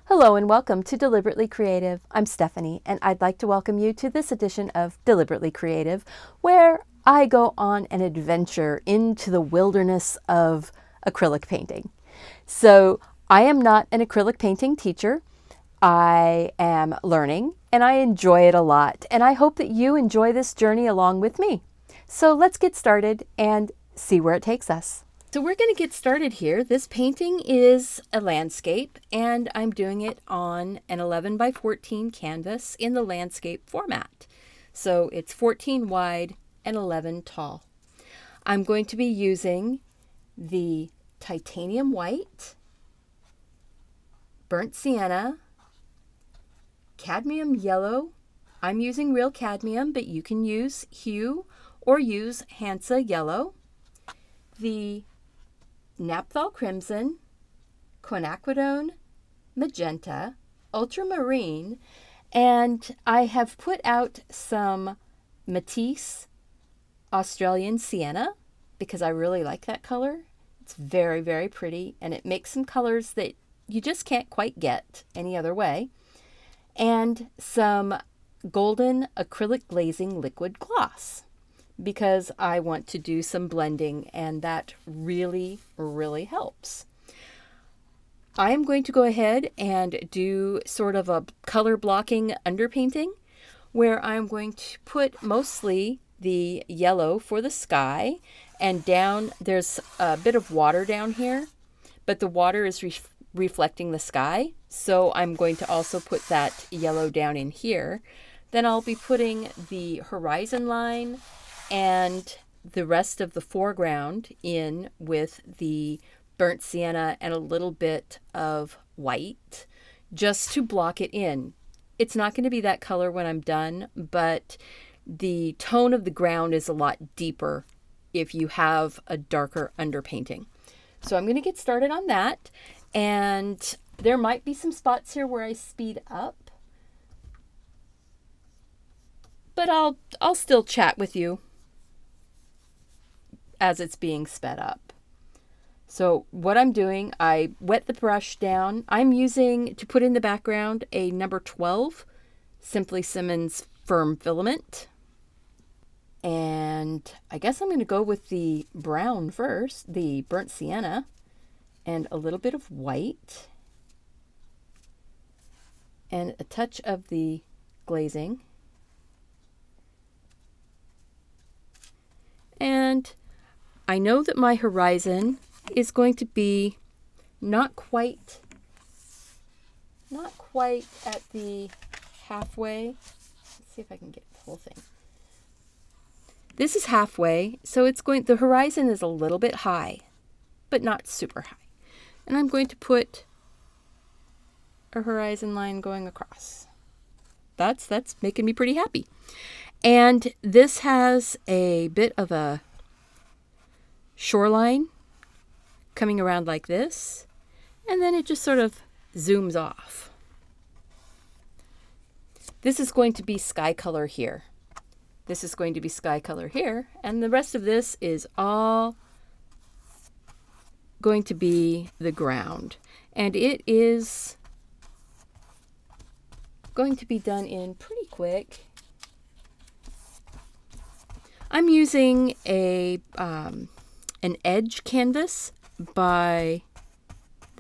Hello and welcome to Deliberately Creative. I'm Stephanie, and I'd like to welcome you to this edition of Deliberately Creative, where I go on an adventure into the wilderness of acrylic painting. So I am not an acrylic painting teacher. I am learning, and I enjoy it a lot, and I hope that you enjoy this journey along with me. So let's get started and see where it takes us. So we're going to get started here. This painting is a landscape, and I'm doing it on an 11 by 14 canvas in the landscape format. So it's 14 wide and 11 tall. I'm going to be using the titanium white, burnt sienna, cadmium yellow. I'm using real cadmium, but you can use hue or use Hansa yellow. The Napthol Crimson, Quinacridone Magenta, Ultramarine, and I have put out some Matisse Australian Sienna because I really like that color. It's very, very pretty, and it makes some colors that you just can't quite get any other way. And some golden acrylic glazing liquid gloss, because I want to do some blending, and that really, really helps. I'm going to go ahead and do sort of a color blocking underpainting where I'm going to put mostly the yellow for the sky, and down there's a bit of water down here, but the water is reflecting the sky, so I'm going to also put that yellow down in here. Then I'll be putting the horizon line and the rest of the foreground in with the burnt sienna and a little bit of white just to block it in. It's not going to be that color when I'm done, but the tone of the ground is a lot deeper if you have a darker underpainting. So I'm going to get started on that, and there might be some spots here where I speed up, but I'll still chat with you as it's being sped up. So what I'm doing, I wet the brush down. I'm using, to put in the background, a number 12 Simply Simmons Firm Filament. And I guess I'm going to go with the brown first, the burnt sienna, and a little bit of white, and a touch of the glazing. And I know that my horizon is going to be not quite at the halfway. Let's see if I can get the whole thing. This is halfway, so the horizon is a little bit high, but not super high. And I'm going to put a horizon line going across. That's making me pretty happy. And this has a bit of a shoreline coming around like this, and then it just sort of zooms off. This is going to be sky color here. This is going to be sky color here, and the rest of this is all going to be the ground. And it is going to be done in pretty quick. I'm using an edge canvas that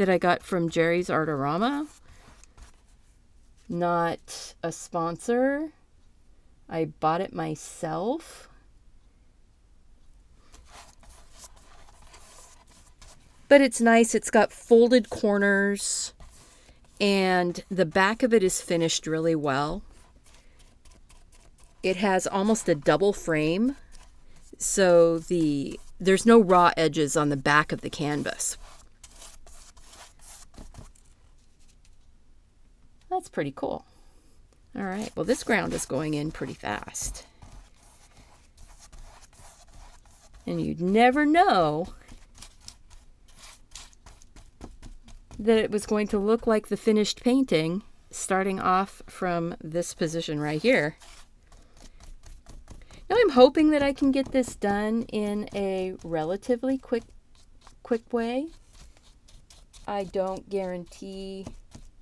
I got from Jerry's Artorama. Not a sponsor. I bought it myself. But it's nice. It's got folded corners, and the back of it is finished really well. It has almost a double frame, so there's no raw edges on the back of the canvas. That's pretty cool. All right, well, this ground is going in pretty fast. And you'd never know that it was going to look like the finished painting starting off from this position right here. Now I'm hoping that I can get this done in a relatively quick way. I don't guarantee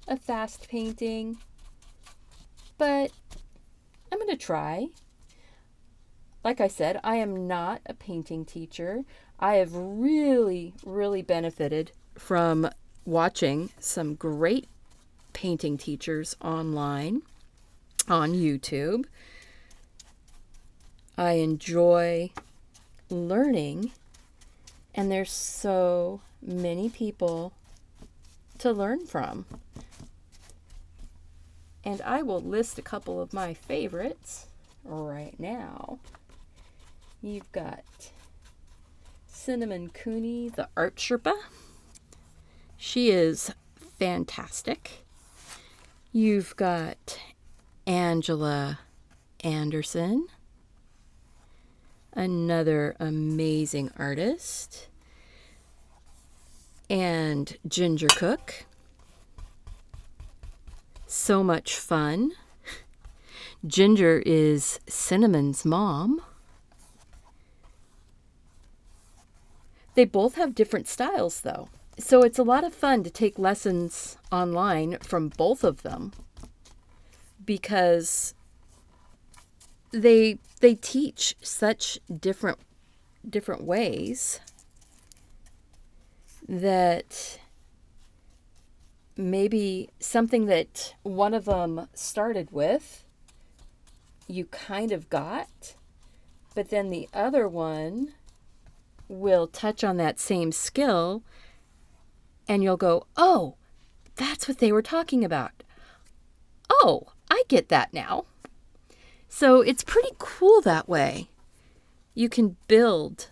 a fast painting, but I'm going to try. Like I said, I am not a painting teacher. I have really, really benefited from watching some great painting teachers online on YouTube. I enjoy learning, and there's so many people to learn from. And I will list a couple of my favorites right now. You've got Cinnamon Cooney, the Art Sherpa. She is fantastic. You've got Angela Anderson, another amazing artist, and Ginger Cook. So much fun. Ginger is Cinnamon's mom. They both have different styles, though. So it's a lot of fun to take lessons online from both of them, because they teach such different ways that maybe something that one of them started with, you kind of got, but then the other one will touch on that same skill and you'll go, oh, that's what they were talking about. Oh, I get that now. So it's pretty cool that way. You can build,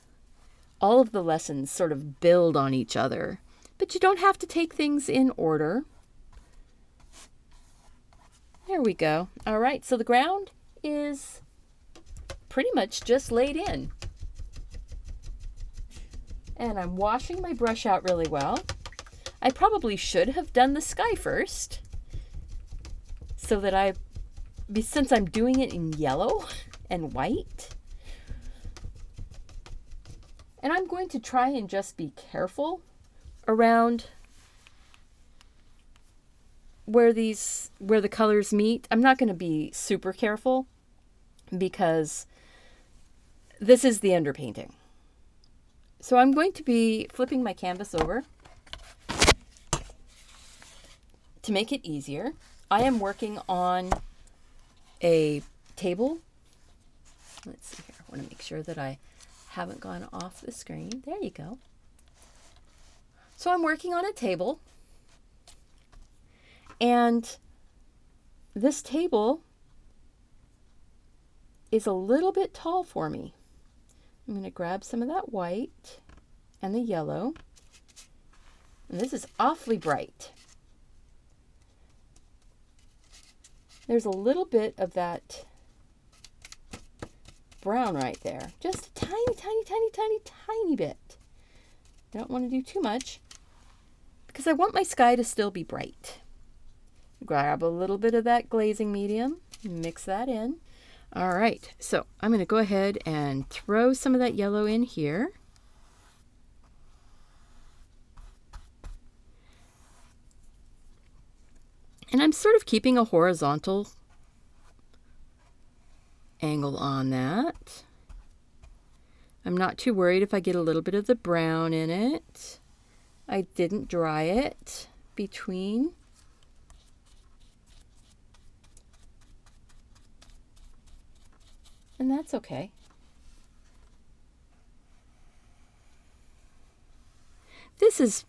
all of the lessons sort of build on each other, but you don't have to take things in order. There we go. All right, so the ground is pretty much just laid in. And I'm washing my brush out really well. I probably should have done the sky first, so that since I'm doing it in yellow and white. And I'm going to try and just be careful around where the colors meet. I'm not going to be super careful because this is the underpainting. So I'm going to be flipping my canvas over to make it easier. I am working on a table. Let's see here. I want to make sure that I haven't gone off the screen. There you go. So I'm working on a table. And this table is a little bit tall for me. I'm going to grab some of that white and the yellow. And this is awfully bright. There's a little bit of that brown right there. Just a tiny, tiny, tiny, tiny, tiny bit. I don't want to do too much because I want my sky to still be bright. Grab a little bit of that glazing medium, mix that in. All right, so I'm going to go ahead and throw some of that yellow in here. And I'm sort of keeping a horizontal angle on that. I'm not too worried if I get a little bit of the brown in it. I didn't dry it between. And that's okay. This is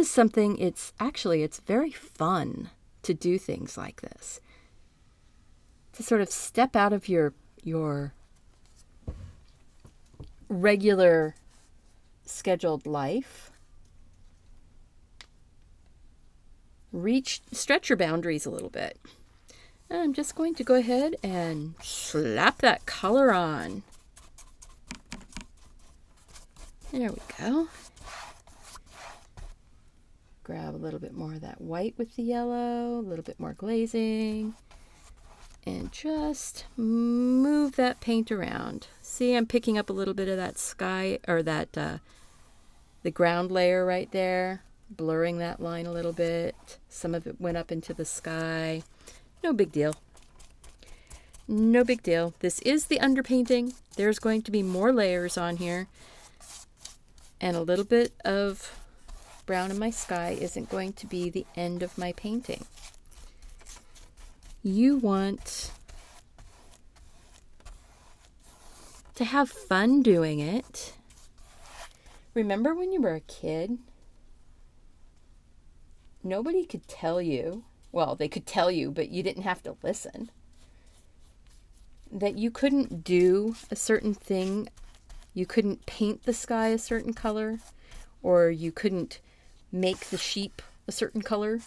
something, it's very fun to do things like this. To sort of step out of your regular scheduled life. Stretch your boundaries a little bit. And I'm just going to go ahead and slap that color on. There we go. Grab a little bit more of that white with the yellow, a little bit more glazing, and just move that paint around. See, I'm picking up a little bit of that sky, or that the ground layer right there. blurring that line a little bit. Some of it went up into the sky. No big deal. No big deal. This is the underpainting. There's going to be more layers on here. And a little bit of brown in my sky isn't going to be the end of my painting. You want to have fun doing it. Remember when you were a kid? Nobody could tell you, well, they could tell you, but you didn't have to listen, that you couldn't do a certain thing. You couldn't paint the sky a certain color, or you couldn't make the sheep a certain color.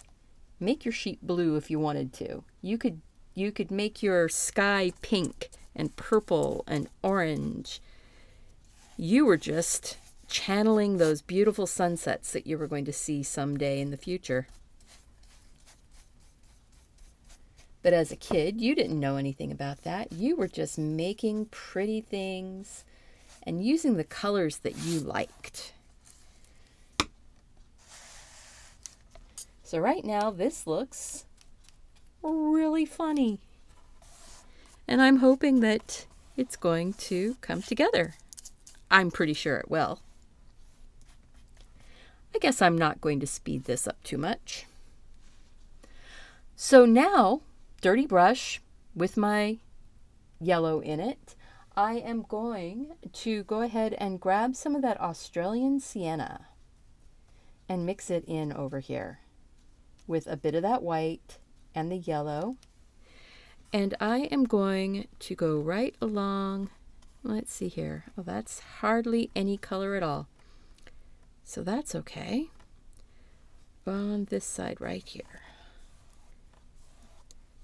Make your sheep blue if you wanted to. You could make your sky pink and purple and orange. You were just channeling those beautiful sunsets that you were going to see someday in the future. But as a kid, you didn't know anything about that. You were just making pretty things and using the colors that you liked. So right now, this looks really funny. And I'm hoping that it's going to come together. I'm pretty sure it will. I guess I'm not going to speed this up too much. So now, dirty brush with my yellow in it, I am going to go ahead and grab some of that Australian Sienna and mix it in over here with a bit of that white and the yellow. And I am going to go right along, let's see here. Oh, that's hardly any color at all. So that's okay. On this side right here.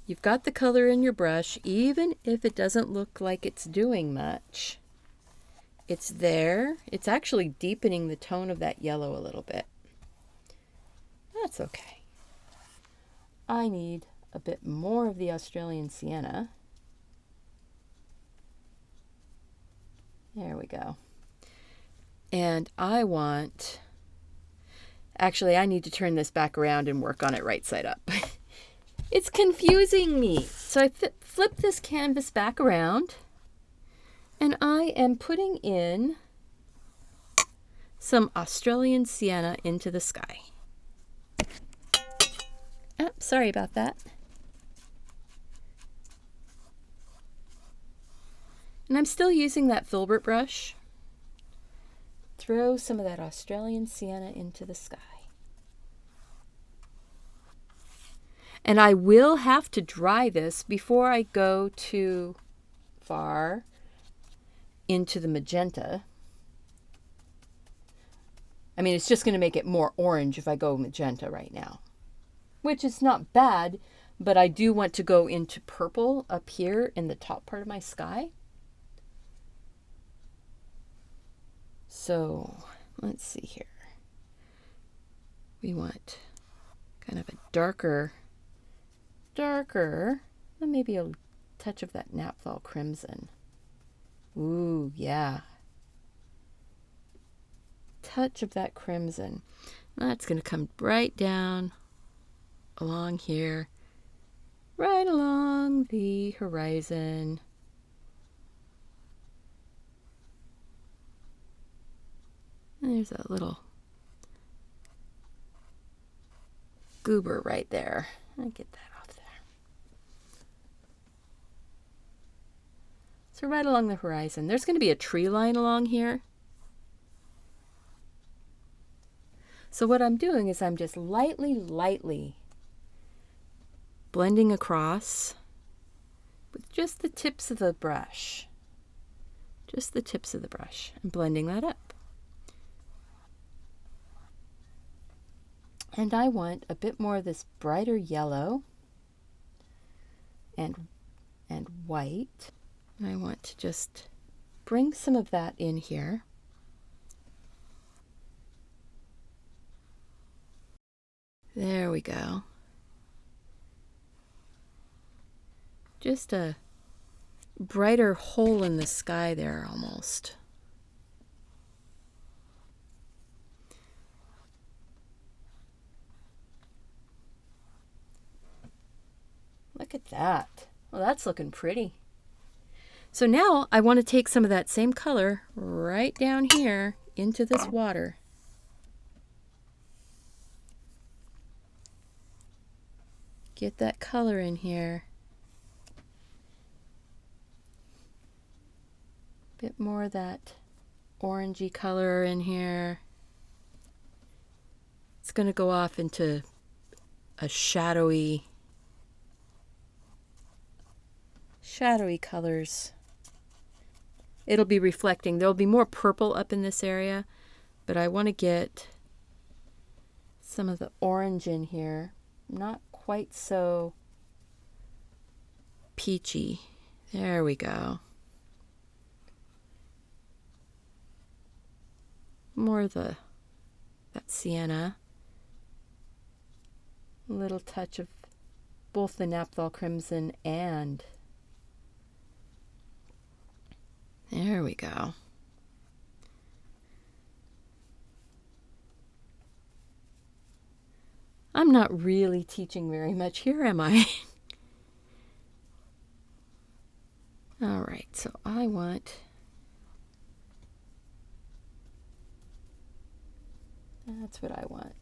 You've got the color in your brush, even if it doesn't look like it's doing much. It's there. It's actually deepening the tone of that yellow a little bit. That's okay. I need a bit more of the Australian Sienna. There we go. And I want, actually I need to turn this back around and work on it right side up. It's confusing me. So I flip this canvas back around and I am putting in some Australian Sienna into the sky. Oh, sorry about that. And I'm still using that Filbert brush. Throw some of that Australian Sienna into the sky. And I will have to dry this before I go too far into the magenta. I mean, it's just going to make it more orange if I go magenta right now, which is not bad, but I do want to go into purple up here in the top part of my sky. So let's see here. We want kind of a darker, and maybe a touch of that Napthol Crimson. Ooh, yeah. Touch of that crimson. That's going to come right down along here, right along the horizon. And there's that little goober right there. I'll get that off there. So right along the horizon, there's going to be a tree line along here. So what I'm doing is I'm just lightly blending across with just the tips of the brush. Just the tips of the brush and blending that up. And I want a bit more of this brighter yellow and white. And I want to just bring some of that in here. There we go. Just a brighter hole in the sky there almost. that. Well, that's looking pretty. So now I want to take some of that same color right down here into this water. Get that color in here. Bit more of that orangey color in here. It's going to go off into a shadowy colors. It'll be reflecting. There'll be more purple up in this area, but I want to get some of the orange in here. Not quite so peachy. There we go. More of that sienna. A little touch of both the Napthol Crimson and there we go. I'm not really teaching very much here, am I? All right, so I want... That's what I want.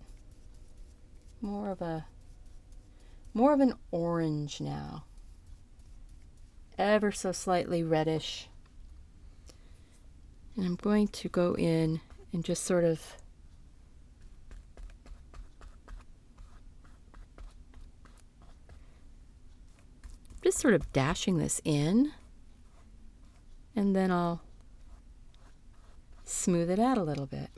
More of an orange now. Ever so slightly reddish. And I'm going to go in and just sort of dashing this in, and then I'll smooth it out a little bit.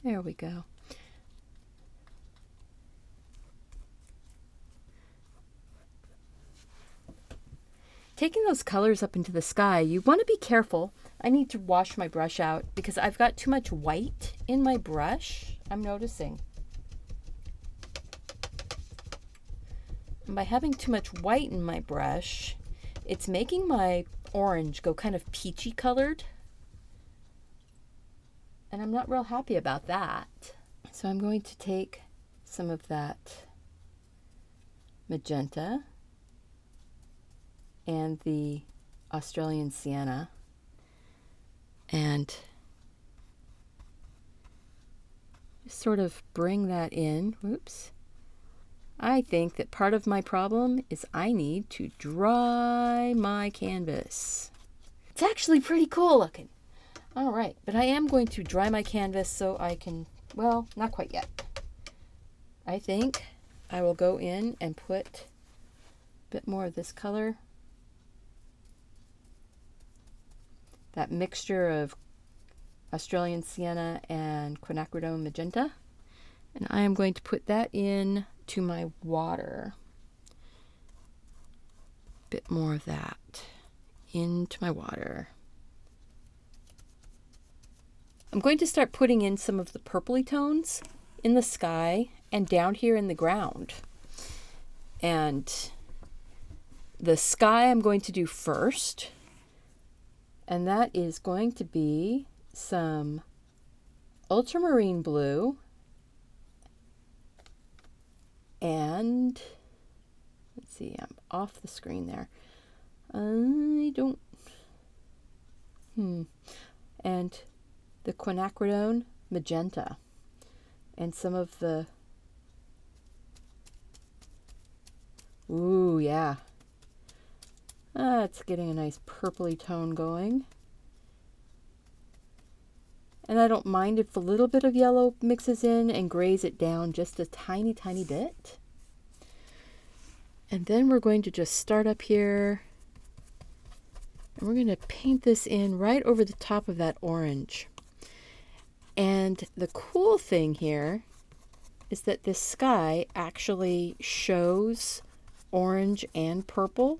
There we go. Taking those colors up into the sky, you want to be careful. I need to wash my brush out because I've got too much white in my brush, I'm noticing. And by having too much white in my brush, it's making my orange go kind of peachy colored. And I'm not real happy about that. So I'm going to take some of that magenta and the Australian Sienna and sort of bring that in. Whoops. I think that part of my problem is I need to dry my canvas. It's actually pretty cool looking. All right, but I am going to dry my canvas so I can, well, not quite yet. I think I will go in and put a bit more of this color. That mixture of Australian Sienna and Quinacridone Magenta. And I am going to put that in to my water. A bit more of that into my water. I'm going to start putting in some of the purpley tones in the sky and down here in the ground. And the sky I'm going to do first. And that is going to be some Ultramarine Blue and, let's see, I'm off the screen there. I don't, and the Quinacridone Magenta and some of the, ooh, yeah. It's getting a nice purpley tone going. And I don't mind if a little bit of yellow mixes in and grays it down just a tiny, tiny bit. And then we're going to just start up here. And we're going to paint this in right over the top of that orange. And the cool thing here is that this sky actually shows orange and purple.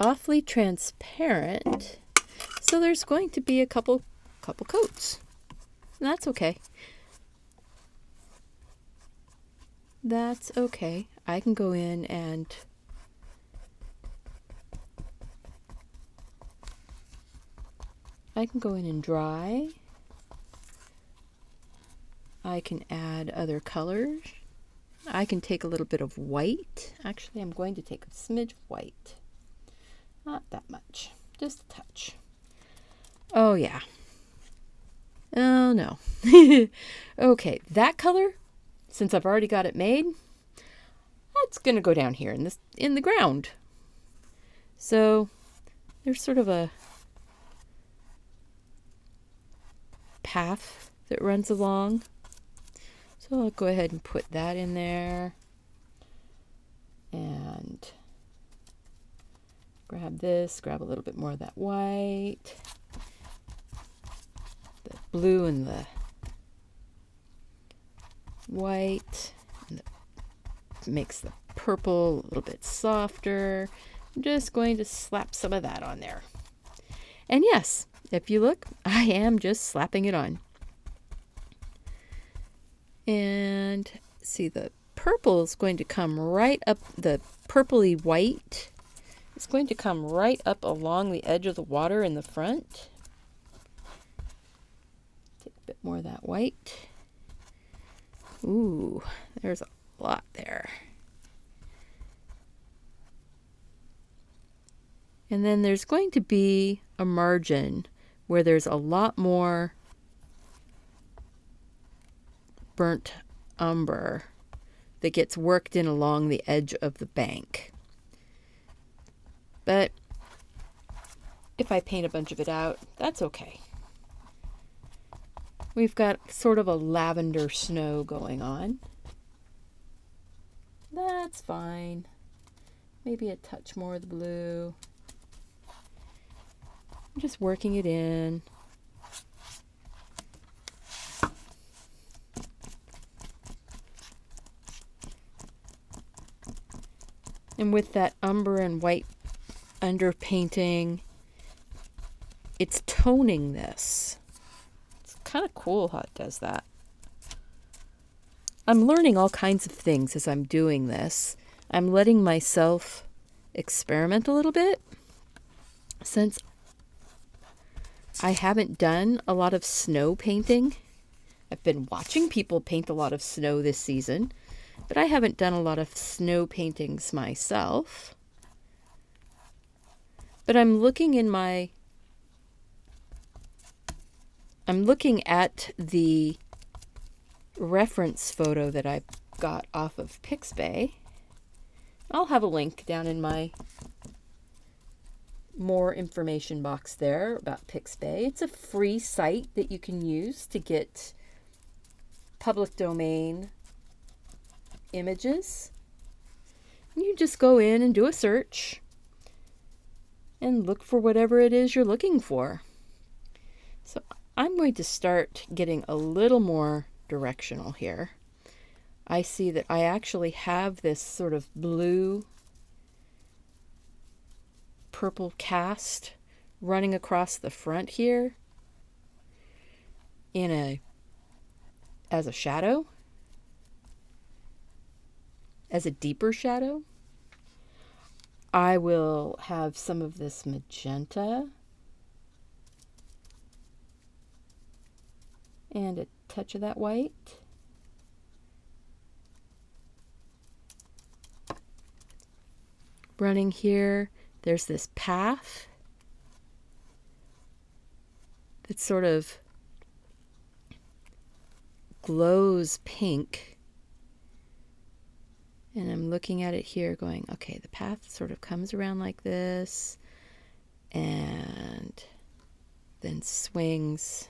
Awfully transparent, so there's going to be a couple coats, and that's okay. that's okay. I can go in and dry. I can add other colors. I can take a little bit of white. Actually, I'm going to take a smidge of white. Not that much, just a touch. Oh yeah. Oh no. Okay, that color, since I've already got it made, that's going to go down here in the ground. So there's sort of a path that runs along. So I'll go ahead and put that in there. And grab this, grab a little bit more of that white. The blue and the white. And makes the purple a little bit softer. I'm just going to slap some of that on there. And yes, if you look, I am just slapping it on. And see, the purple is going to come right up, the purpley white is going to come right up along the edge of the water in the front. Take a bit more of that white. Ooh, there's a lot there. And then there's going to be a margin where there's a lot more burnt umber that gets worked in along the edge of the bank. But if I paint a bunch of it out, that's okay. We've got sort of a lavender snow going on. That's fine. Maybe a touch more of the blue. I'm just working it in. And with that umber and white underpainting, it's toning this. It's kind of cool how it does that. I'm learning all kinds of things as I'm doing this. I'm letting myself experiment a little bit, since I haven't done a lot of snow painting. I've been watching people paint a lot of snow this season, but I haven't done a lot of snow paintings myself. But I'm looking at the reference photo that I got off of Pixabay. I'll have a link down in my more information box there about Pixabay. It's a free site that you can use to get public domain images. You just go in and do a search and look for whatever it is you're looking for. So I'm going to start getting a little more directional here. I see that I actually have this sort of blue purple cast running across the front here as a shadow, as a deeper shadow. I will have some of this magenta and a touch of that white. Running here, there's this path that sort of glows pink. And I'm looking at it here going, okay, the path sort of comes around like this and then swings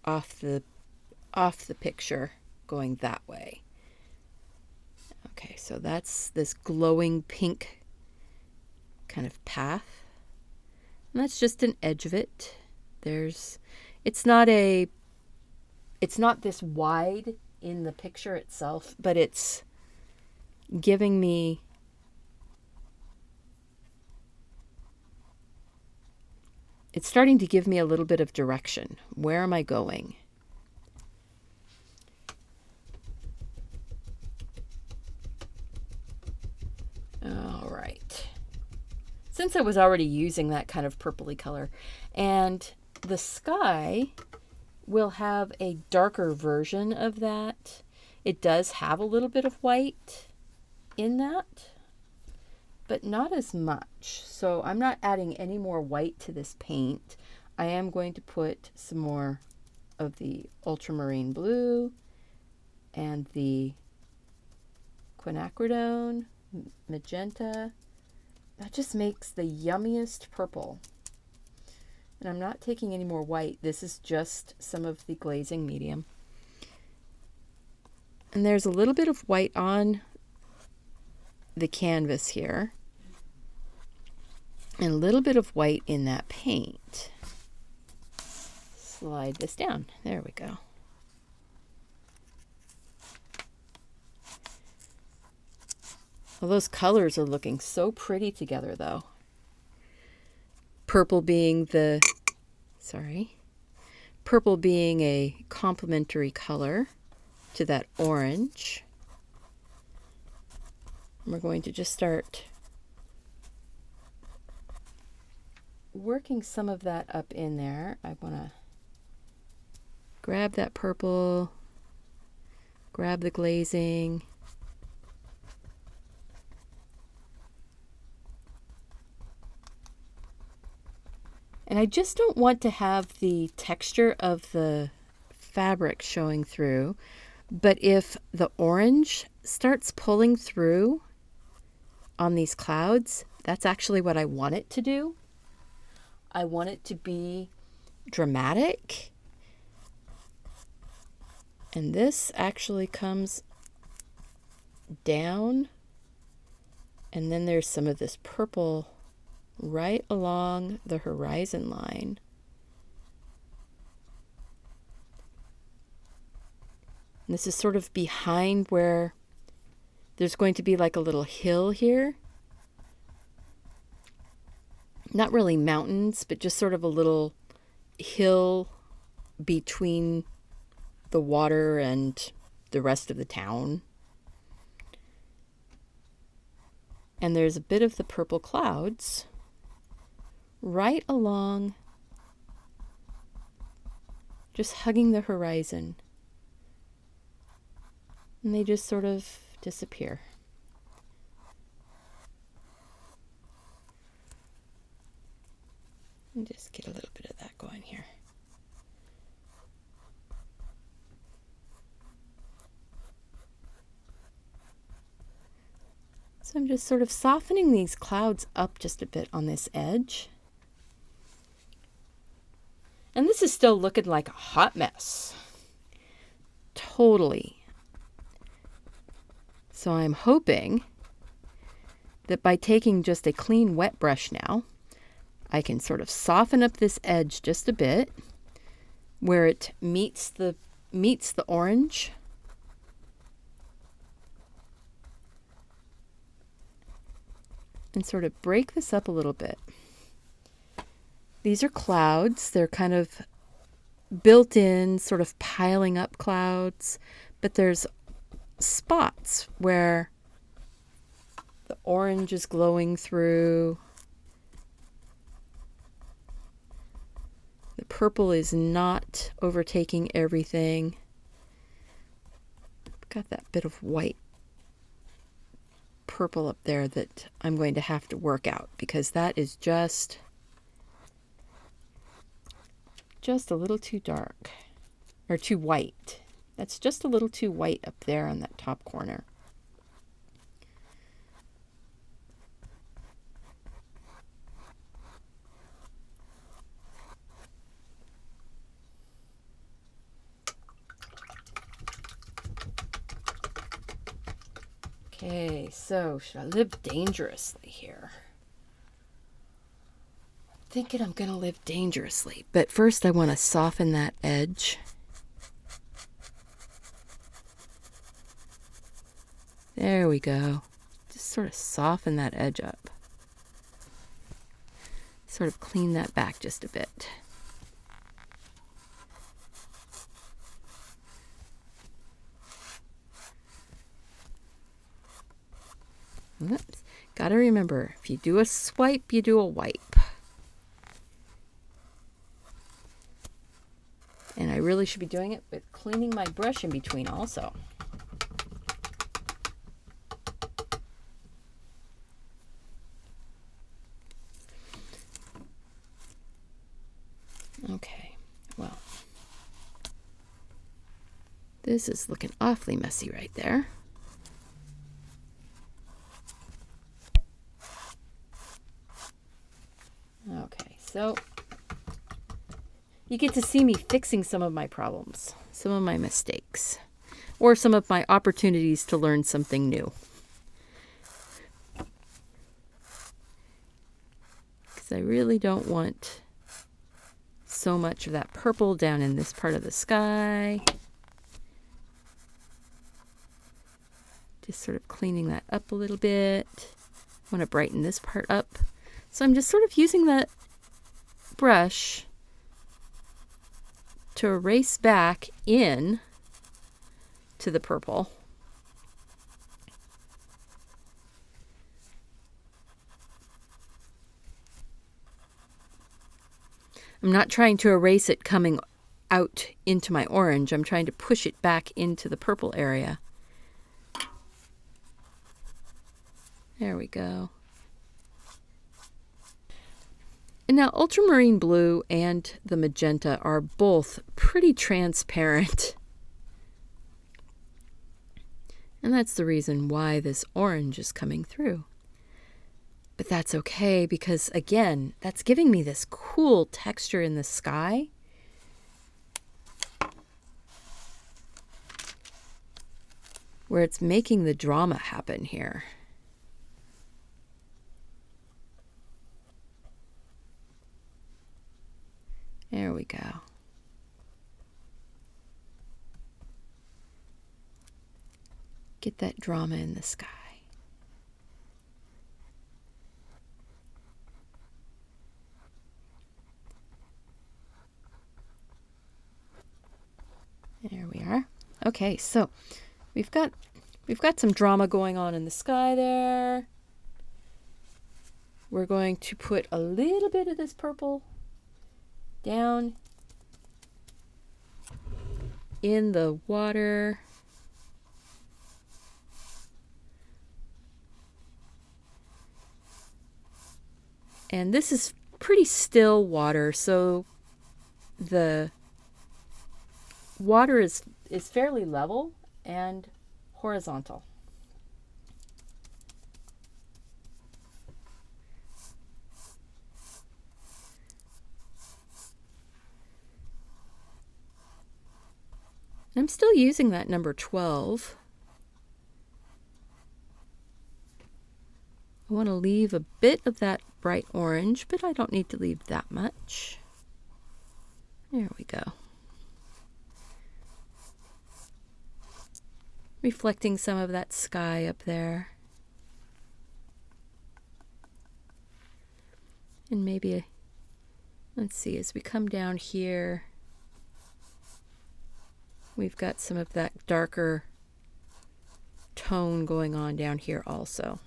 off the picture going that way. Okay, so that's this glowing pink kind of path. And that's just an edge of it. It's not this wide in the picture itself, but it's giving me it's starting to give me a little bit of direction. Where am I going? since I was already using that kind of purpley color. And the sky will have a darker version of that. It does have a little bit of white in that, but not as much. So I'm not adding any more white to this paint. I am going to put some more of the Ultramarine Blue and the Quinacridone Magenta. That just makes the yummiest purple. And I'm not taking any more white. This is just some of the glazing medium. And there's a little bit of white on the canvas here. And a little bit of white in that paint. Slide this down. There we go. Well, those colors are looking so pretty together, though. Purple being purple being a complementary color to that orange. And we're going to just start working some of that up in there. I want to grab that purple, grab the glazing, and I just don't want to have the texture of the fabric showing through, but if the orange starts pulling through on these clouds, that's actually what I want it to do. I want it to be dramatic. And this actually comes down, and then there's some of this purple right along the horizon line. And this is sort of behind where there's going to be like a little hill here. Not really mountains, but just sort of a little hill between the water and the rest of the town. And there's a bit of the purple clouds right along, just hugging the horizon. And they just sort of disappear. And just get a little bit of that going here. So I'm just sort of softening these clouds up just a bit on this edge. And this is still looking like a hot mess. Totally. So I'm hoping that by taking just a clean wet brush now, I can sort of soften up this edge just a bit where it meets the orange. And sort of break this up a little bit. These are clouds. They're kind of built in, sort of piling up clouds, but there's spots where the orange is glowing through. The purple is not overtaking everything. Got that bit of white purple up there that I'm going to have to work out because that is just a little too dark or too white. That's just a little too white up there on that top corner. Okay, so should I live dangerously here? I'm thinking I'm going to live dangerously, but first I want to soften that edge. There we go. Just sort of soften that edge up. Sort of clean that back just a bit. Oops. Gotta remember, if you do a swipe, you do a wipe. And I really should be doing it with cleaning my brush in between also. Okay, well, this is looking awfully messy right there. Okay, so you get to see me fixing some of my problems, some of my mistakes, or some of my opportunities to learn something new. Because I really don't want so much of that purple down in this part of the sky. Just sort of cleaning that up a little bit. I want to brighten this part up. So I'm just sort of using that brush to erase back in to the purple. I'm not trying to erase it coming out into my orange. I'm trying to push it back into the purple area. There we go. And now Ultramarine Blue and the Magenta are both pretty transparent. And that's the reason why this orange is coming through. But that's okay because, again, that's giving me this cool texture in the sky. Where it's making the drama happen here. There we go. Get that drama in the sky. There we are. Okay, so we've got some drama going on in the sky there. We're going to put a little bit of this purple down in the water. And this is pretty still water, so the water is fairly level and horizontal. I'm still using that number 12. I want to leave a bit of that bright orange, but I don't need to leave that much. There we go. Reflecting some of that sky up there. And maybe, let's see, as we come down here, we've got some of that darker tone going on down here also.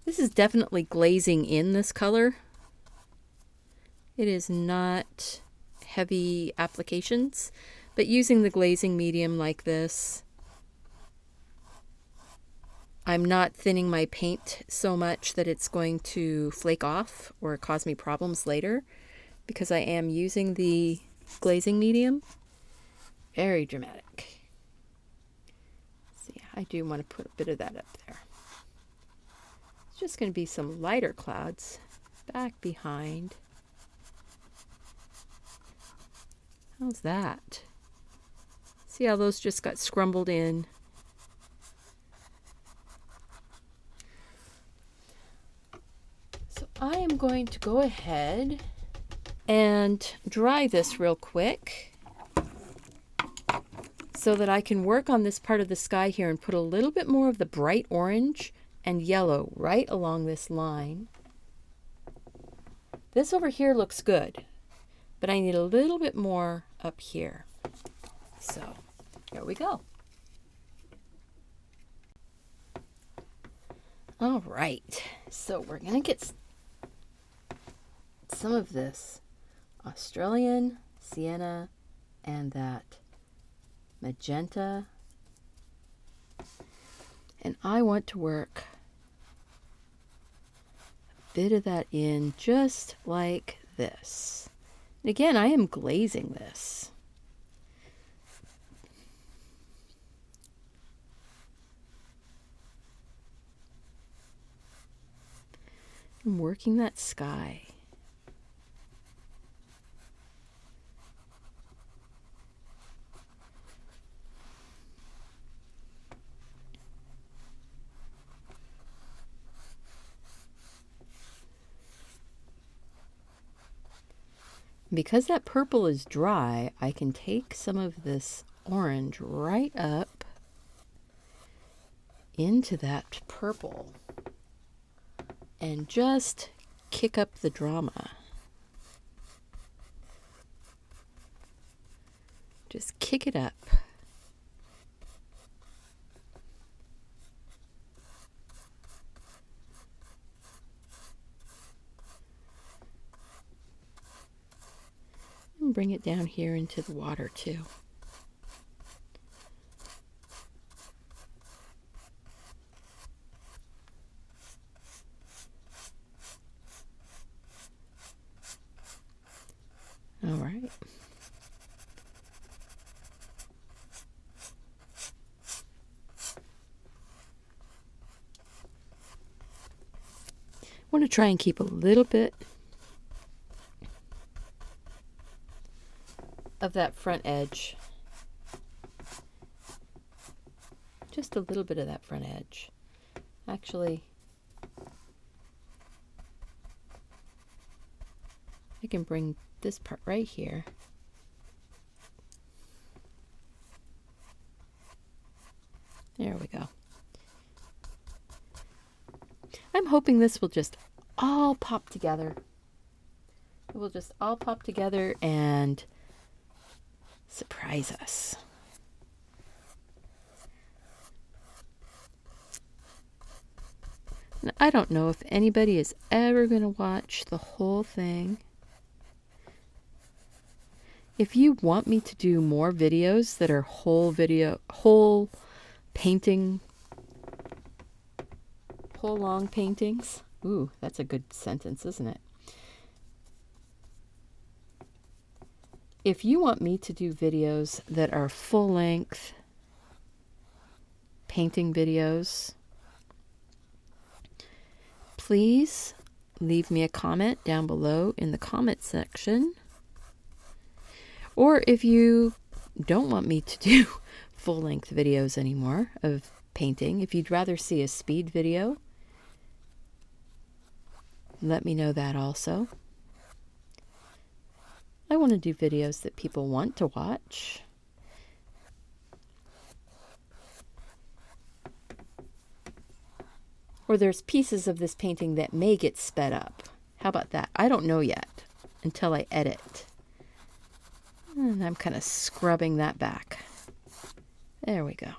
This is definitely glazing in this color. It is not heavy applications, but using the glazing medium like this, I'm not thinning my paint so much that it's going to flake off or cause me problems later, because I am using the glazing medium. Very dramatic. So yeah, I do want to put a bit of that up there. It's just going to be some lighter clouds back behind. How's that? See how those just got scrumbled in? So I am going to go ahead and dry this real quick so that I can work on this part of the sky here and put a little bit more of the bright orange and yellow right along this line. This over here looks good, but I need a little bit more up here. So here we go. All right, so we're gonna get some of this Australian Sienna and that magenta, and I want to work a bit of that in just like this. And again, I am glazing this. I'm working that sky. Because that purple is dry, I can take some of this orange right up into that purple and just kick up the drama. Just kick it up. And bring it down here into the water too. All right. I want to try and keep a little bit of that front edge. Just a little bit of that front edge. Actually, I can bring this part right here. There we go. I'm hoping this will just all pop together. It will just all pop together and surprise us. Now, I don't know if anybody is ever going to watch the whole thing. If you want me to do more videos that are whole painting, whole long paintings. Ooh, that's a good sentence, isn't it? If you want me to do videos that are full length painting videos, please leave me a comment down below in the comment section. Or if you don't want me to do full length videos anymore of painting, if you'd rather see a speed video, let me know that also. I want to do videos that people want to watch. Or there's pieces of this painting that may get sped up. How about that? I don't know yet until I edit. And I'm kind of scrubbing that back. There we go.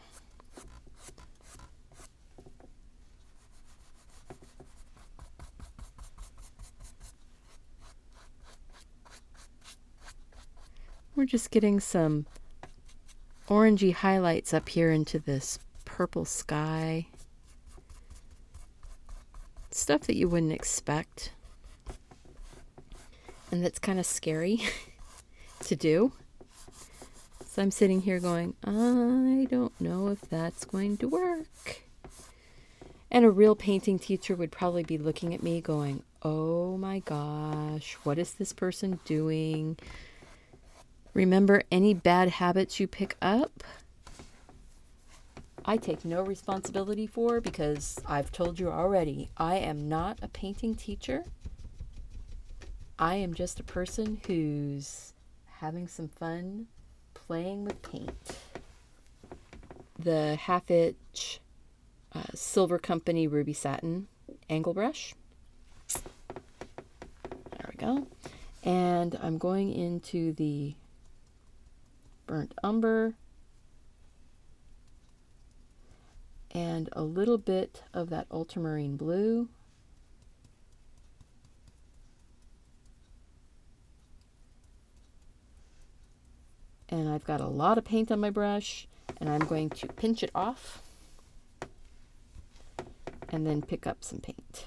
We're just getting some orangey highlights up here into this purple sky. Stuff that you wouldn't expect. And that's kind of scary to do. So I'm sitting here going, I don't know if that's going to work. And a real painting teacher would probably be looking at me going, oh my gosh, what is this person doing? Remember, any bad habits you pick up, I take no responsibility for, because I've told you already, I am not a painting teacher. I am just a person who's having some fun playing with paint. The half-inch Silver Company Ruby Satin angle brush. There we go. And I'm going into the burnt umber and a little bit of that ultramarine blue. And I've got a lot of paint on my brush, and I'm going to pinch it off and then pick up some paint.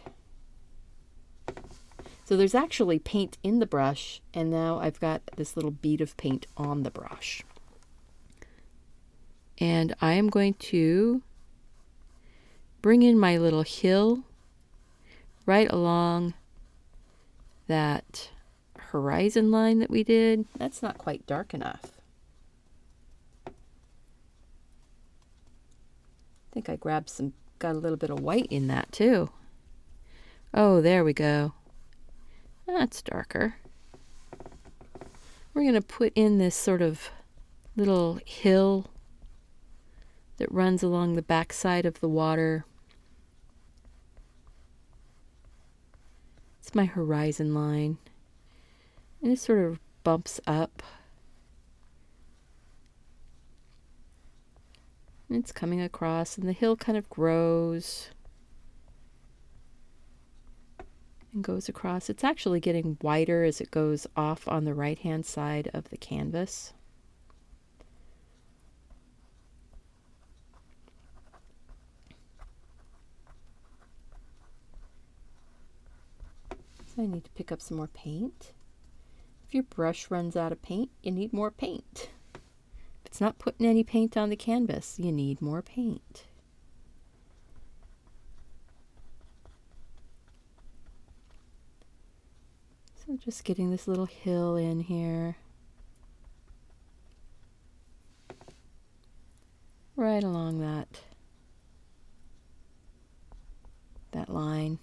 So there's actually paint in the brush, and now I've got this little bead of paint on the brush. And I am going to bring in my little hill right along that horizon line that we did. That's not quite dark enough. I think I grabbed some, got a little bit of white in that too. Oh, there we go. That's darker. We're going to put in this sort of little hill that runs along the back side of the water. It's my horizon line. And it sort of bumps up. And it's coming across, and the hill kind of grows and goes across. It's actually getting wider as it goes off on the right-hand side of the canvas. So I need to pick up some more paint. If your brush runs out of paint, you need more paint. If it's not putting any paint on the canvas, you need more paint. So just getting this little hill in here. Right along that line.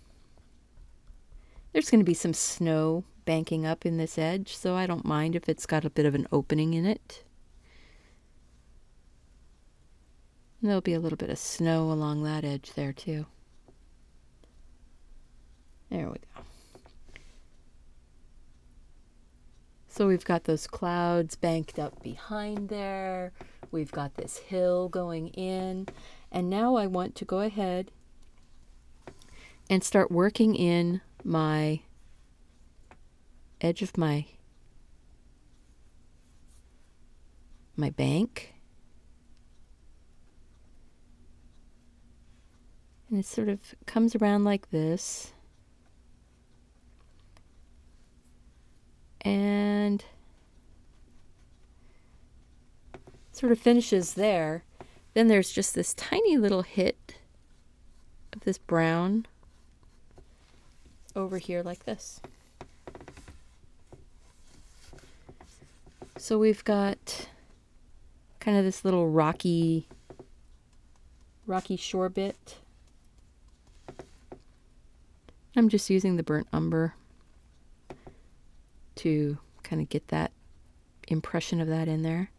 There's going to be some snow banking up in this edge, so I don't mind if it's got a bit of an opening in it. And there'll be a little bit of snow along that edge there too. There we go. So we've got those clouds banked up behind there. We've got this hill going in. And now I want to go ahead and start working in my edge of my bank. And it sort of comes around like this. And sort of finishes there. Then there's just this tiny little hit of this brown over here like this. So we've got kind of this little rocky shore bit. I'm just using the burnt umber to kind of get that impression of that in there.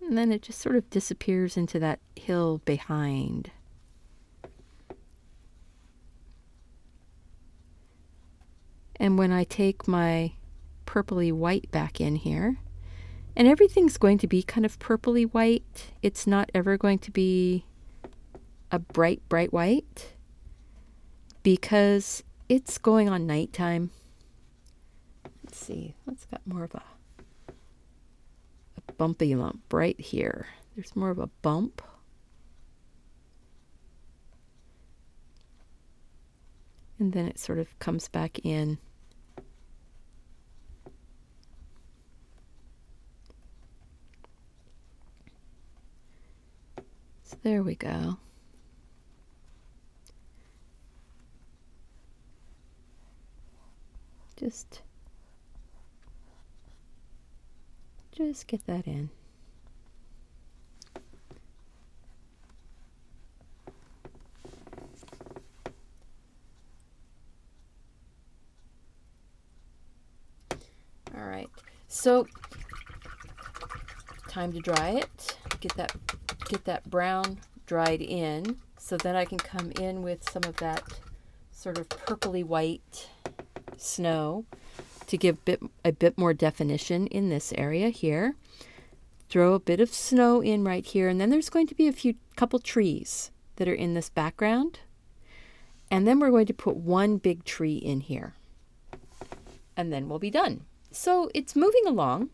And then it just sort of disappears into that hill behind. And when I take my purpley white back in here, and everything's going to be kind of purpley white, it's not ever going to be a bright, bright white because it's going on nighttime. Let's see, let's got more of a bumpy lump right here. There's more of a bump. And then it sort of comes back in. So there we go. Just get that in. All right, so time to dry it. Get that brown dried in, so then I can come in with some of that sort of purpley white snow. to give a bit more definition in this area here. Throw a bit of snow in right here, and then there's going to be a couple trees that are in this background. And then we're going to put one big tree in here. And then we'll be done. So it's moving along.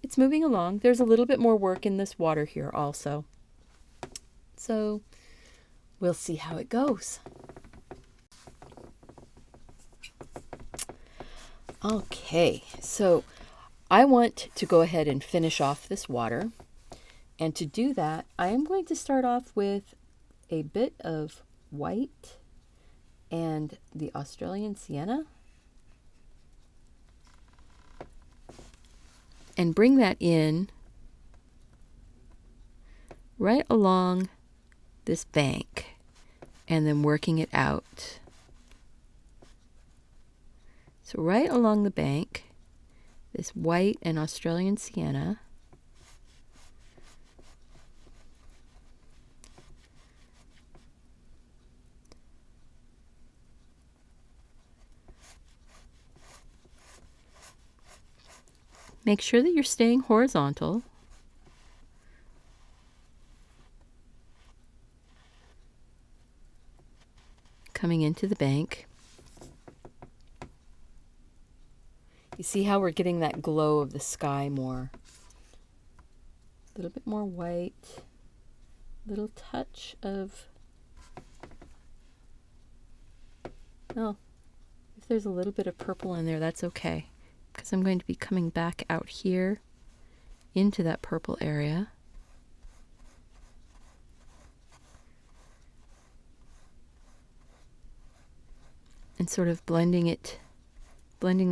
It's moving along. There's a little bit more work in this water here also. So we'll see how it goes. Okay, so I want to go ahead and finish off this water. And to do that, I am going to start off with a bit of white and the Australian Sienna. And bring that in right along this bank and then working it out. So right along the bank, this white and Australian Sienna. Make sure that you're staying horizontal. Coming into the bank. You see how we're getting that glow of the sky more. A little bit more white. Little touch of... Oh, if there's a little bit of purple in there, that's okay. Because I'm going to be coming back out here into that purple area. And sort of blending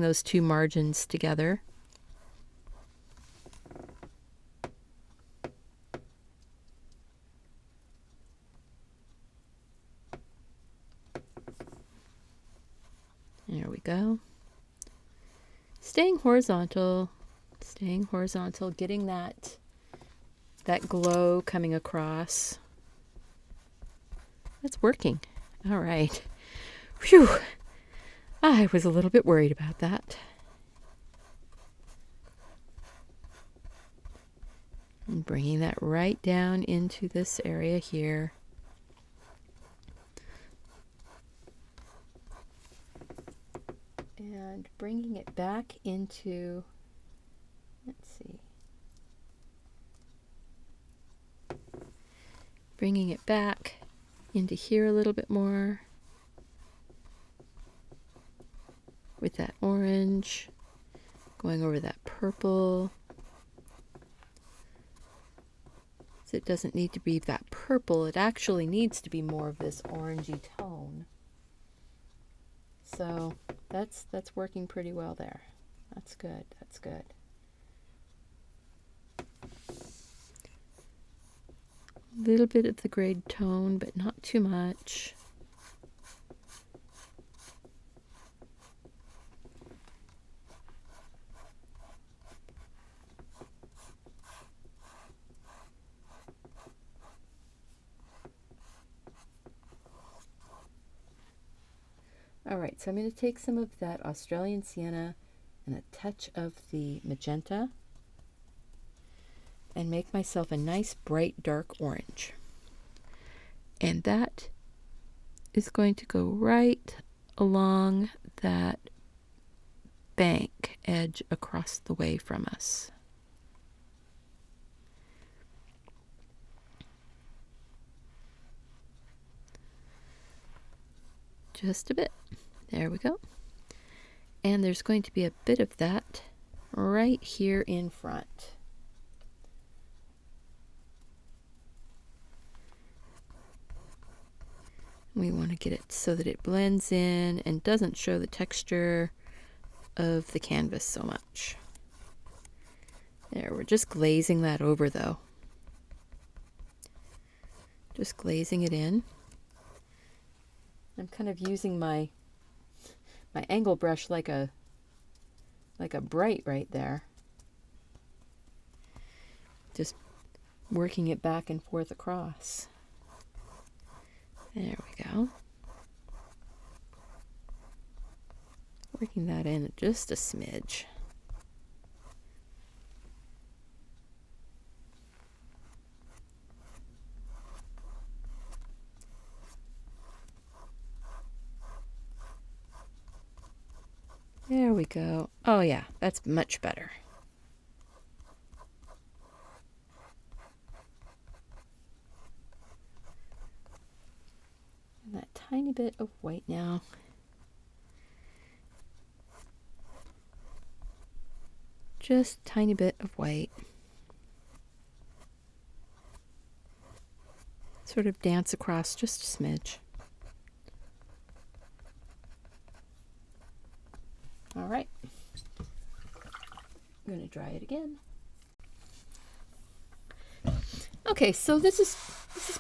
those two margins together. There we go. Staying horizontal, getting that glow coming across. That's working. All right. Phew. I was a little bit worried about that. And bringing that right down into this area here. And bringing it back into, let's see, bringing it back into here a little bit more with that orange, going over that purple. So it doesn't need to be that purple, it actually needs to be more of this orangey tone. So that's working pretty well there. That's good. That's good. A little bit of the grayed tone, but not too much. All right, so I'm going to take some of that Australian Sienna and a touch of the magenta and make myself a nice bright dark orange. And that is going to go right along that bank edge across the way from us. Just a bit. There we go. And there's going to be a bit of that right here in front. We want to get it so that it blends in and doesn't show the texture of the canvas so much. There, we're just glazing that over though. Just glazing it in. I'm kind of using my angle brush like a bright right there. Just working it back and forth across. There we go. Working that in just a smidge. There we go. Oh yeah, that's much better. And that tiny bit of white now. Just a tiny bit of white. Sort of dance across just a smidge. All right. I'm going to dry it again. Okay, so this is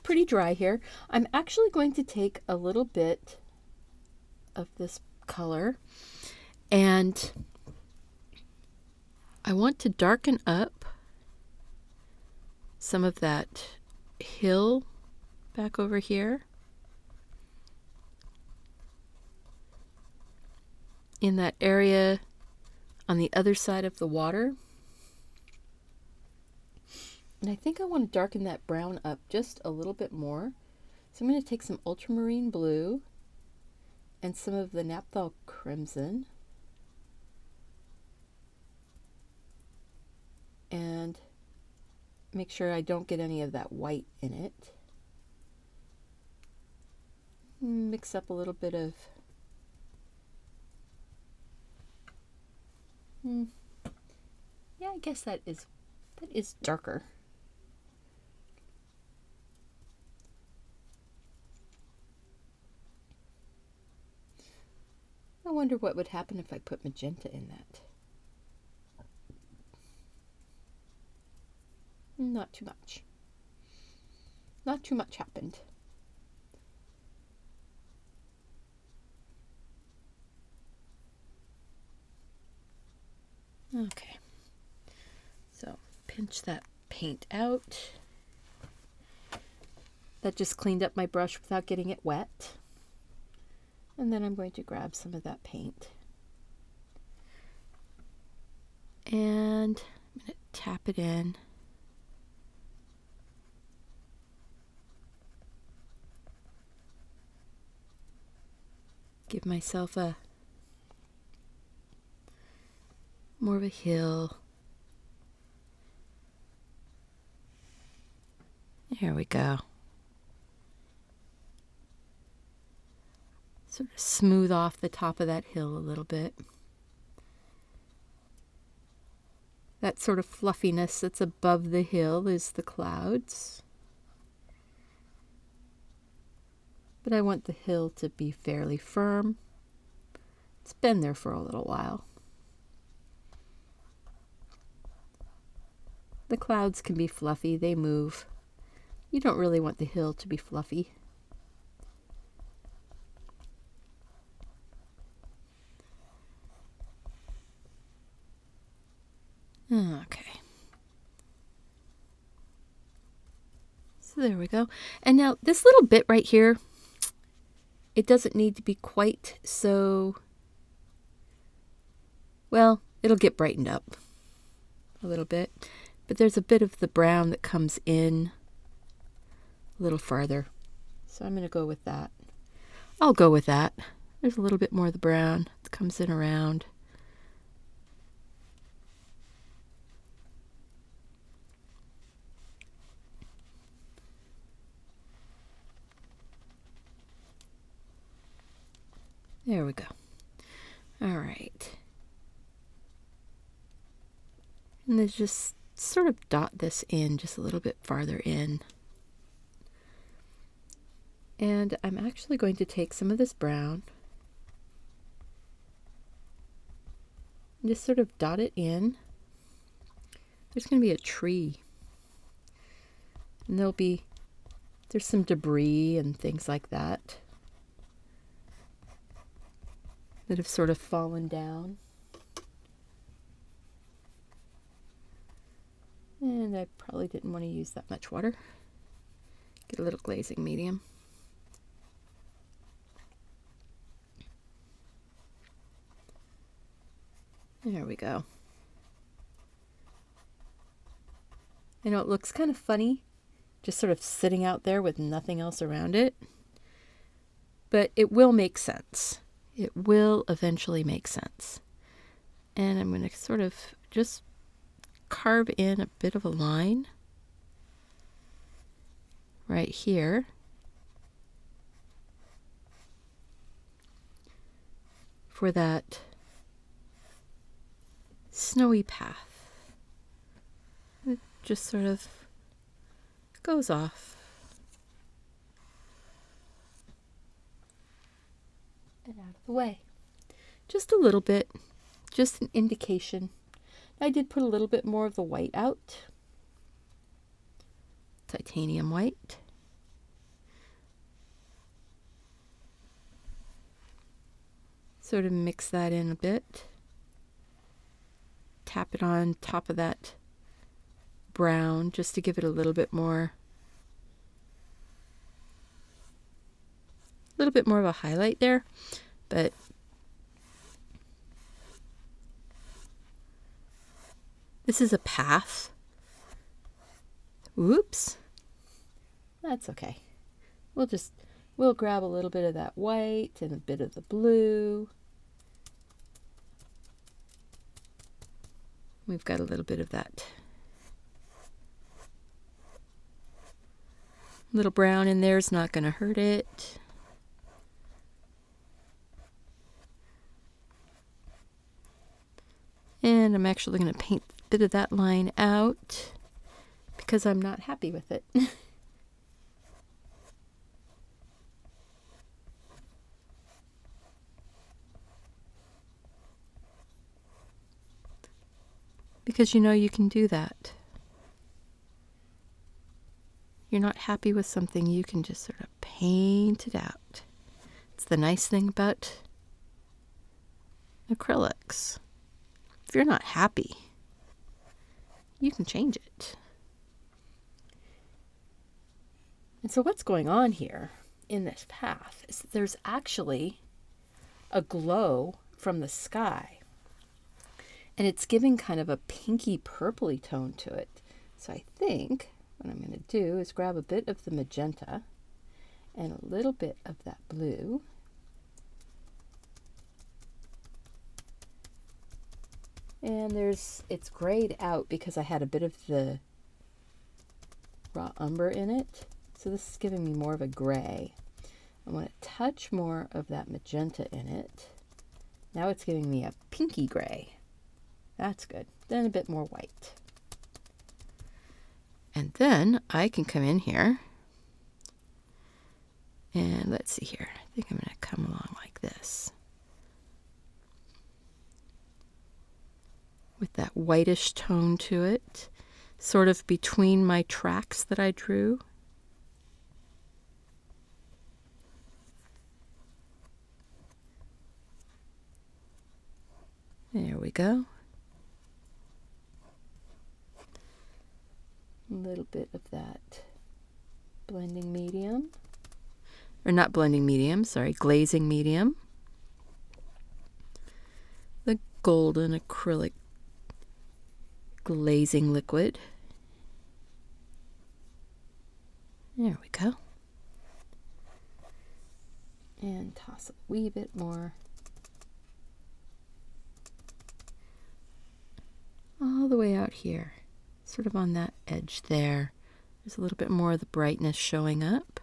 pretty dry here. I'm actually going to take a little bit of this color, and I want to darken up some of that hill back over here in that area on the other side of the water. And I think I want to darken that brown up just a little bit more. So I'm going to take some Ultramarine Blue and some of the Napthol Crimson and make sure I don't get any of that white in it. Mix up a little bit of yeah, I guess that is darker. I wonder what would happen if I put magenta in that. Not too much. Not too much happened. Okay. So pinch that paint out. That just cleaned up my brush without getting it wet. And then I'm going to grab some of that paint. And I'm going to tap it in. Give myself a more of a hill. There we go. Sort of smooth off the top of that hill a little bit. That sort of fluffiness that's above the hill is the clouds. But I want the hill to be fairly firm. It's been there for a little while. The clouds can be fluffy, they move. You don't really want the hill to be fluffy. Okay. So there we go. And now this little bit right here, it doesn't need to be quite so, well, it'll get brightened up a little bit. But there's a bit of the brown that comes in a little farther. So I'm going to go with that. I'll go with that. There's a little bit more of the brown that comes in around. There we go. All right. And then just sort of dot this in just a little bit farther in. And I'm actually going to take some of this brown and just sort of dot it in. There's going to be a tree. And there's some debris and things like that that have sort of fallen down. And I probably didn't want to use that much water. Get a little glazing medium. There we go. I know it looks kind of funny, just sort of sitting out there with nothing else around it, but it will make sense. It will eventually make sense. And I'm going to sort of just carve in a bit of a line right here. For that snowy path. It just sort of goes off. And out of the way. Just a little bit, just an indication. I did put a little bit more of the white out. Titanium white. Sort of mix that in a bit. Tap it on top of that brown just to give it a little bit more of a highlight there, but this is a path. Oops. That's okay. We'll grab a little bit of that white and a bit of the blue. We've got a little bit of that little brown in there is not going to hurt it. And I'm actually going to paint a bit of that line out because I'm not happy with it. Because you know you can do that. You're not happy with something, you can just sort of paint it out. It's the nice thing about acrylics. If you're not happy, you can change it. And so what's going on here in this path is that there's actually a glow from the sky. And it's giving kind of a pinky purpley tone to it. So I think what I'm going to do is grab a bit of the magenta and a little bit of that blue. And it's grayed out because I had a bit of the raw umber in it. So this is giving me more of a gray. I want a touch more of that magenta in it. Now it's giving me a pinky gray. That's good. Then a bit more white. And then I can come in here and let's see here. I think I'm going to come along like this. With that whitish tone to it, sort of between my tracks that I drew. There we go. A little bit of that blending medium. Or not blending medium, sorry, glazing medium. The golden acrylic glazing liquid. There we go. And toss a wee bit more. All the way out here. Sort of on that edge there. There's a little bit more of the brightness showing up.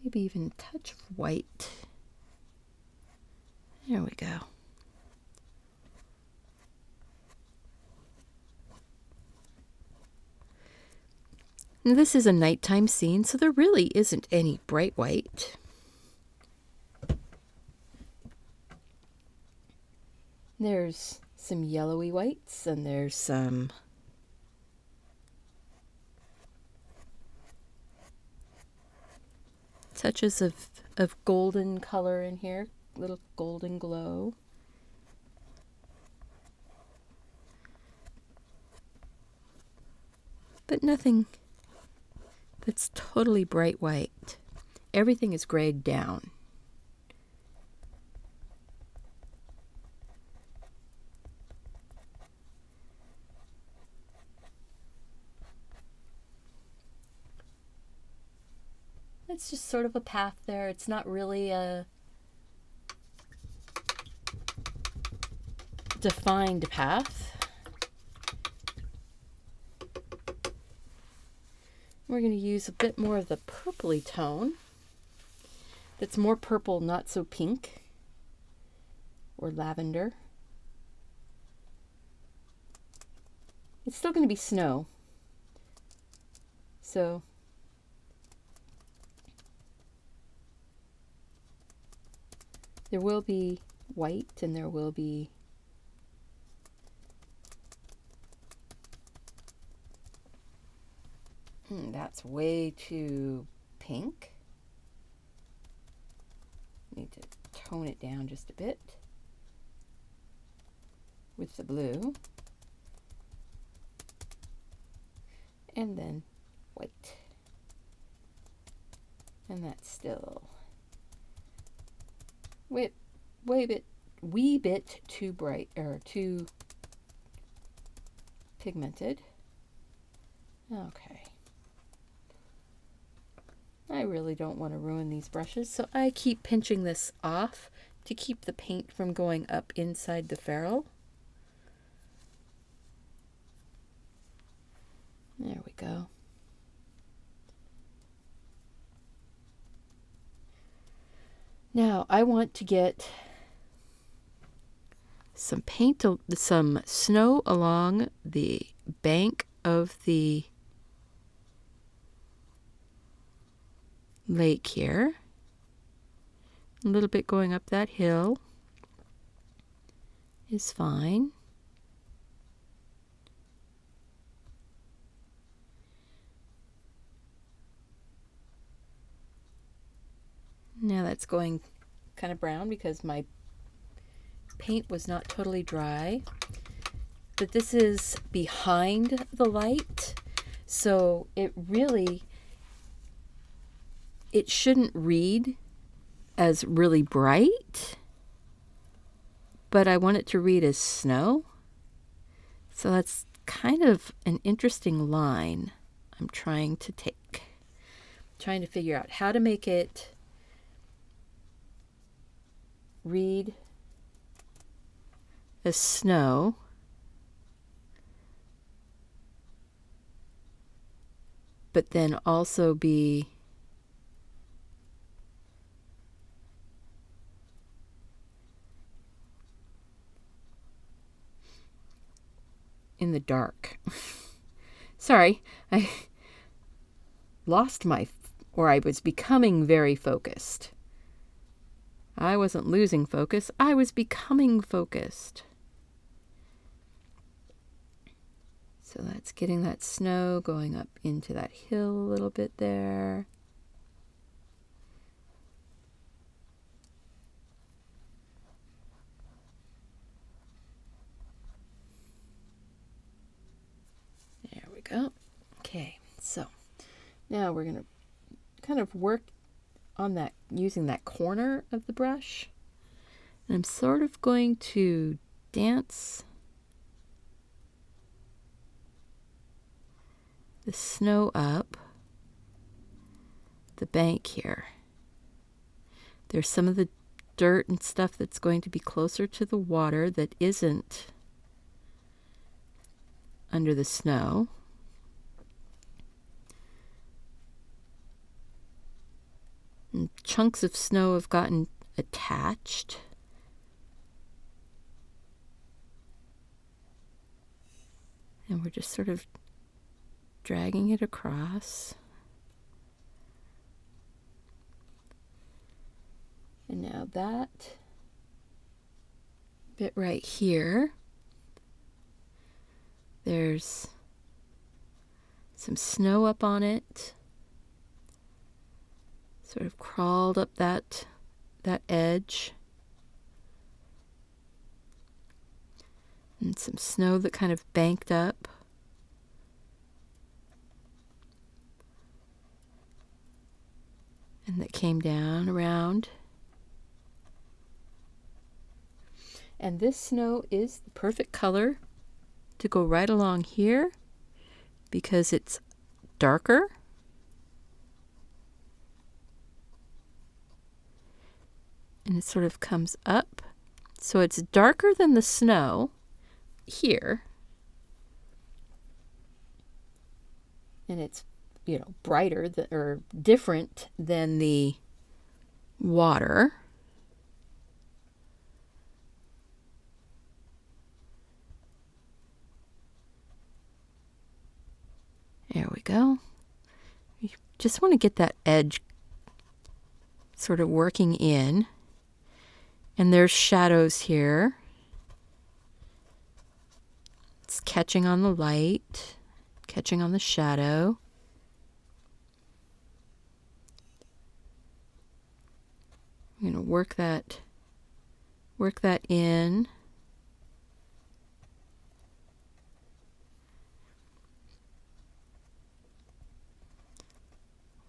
Maybe even a touch of white. There we go. Now this is a nighttime scene, so there really isn't any bright white. There's some yellowy whites and there's some touches of golden color in here, little golden glow. But nothing that's totally bright white. Everything is grayed down. It's just sort of a path there. It's not really a defined path. We're going to use a bit more of the purpley tone. That's more purple, not so pink or lavender. It's still going to be snow. So there will be white and there will be that's way too pink. Need to tone it down just a bit with the blue. And then white. And that's still wee bit too bright or too pigmented. Okay. I really don't want to ruin these brushes, so I keep pinching this off to keep the paint from going up inside the ferrule. There we go. Now I want to get some paint, some snow along the bank of the lake here. A little bit going up that hill is fine. Now that's going kind of brown because my paint was not totally dry. But this is behind the light, so it shouldn't read as really bright, but I want it to read as snow. So that's kind of an interesting line I'm trying to take. Trying to figure out how to make it read as snow, but then also be in the dark. Sorry, I lost I was becoming very focused. I wasn't losing focus, I was becoming focused. So that's getting that snow going up into that hill a little bit there. There we go. Okay, so now we're going to kind of work on that using that corner of the brush. And I'm sort of going to dance the snow up the bank here. There's some of the dirt and stuff that's going to be closer to the water that isn't under the snow. And chunks of snow have gotten attached. And we're just sort of dragging it across. And now that bit right here, there's some snow up on it. Sort of crawled up that edge. And some snow that kind of banked up. and that came down around. And this snow is the perfect color to go right along here because it's darker. And it sort of comes up. So it's darker than the snow here. And it's, you know, brighter or different than the water. There we go. You just want to get that edge sort of working in. And there's shadows here. It's catching on the light, catching on the shadow. I'm going to work that in.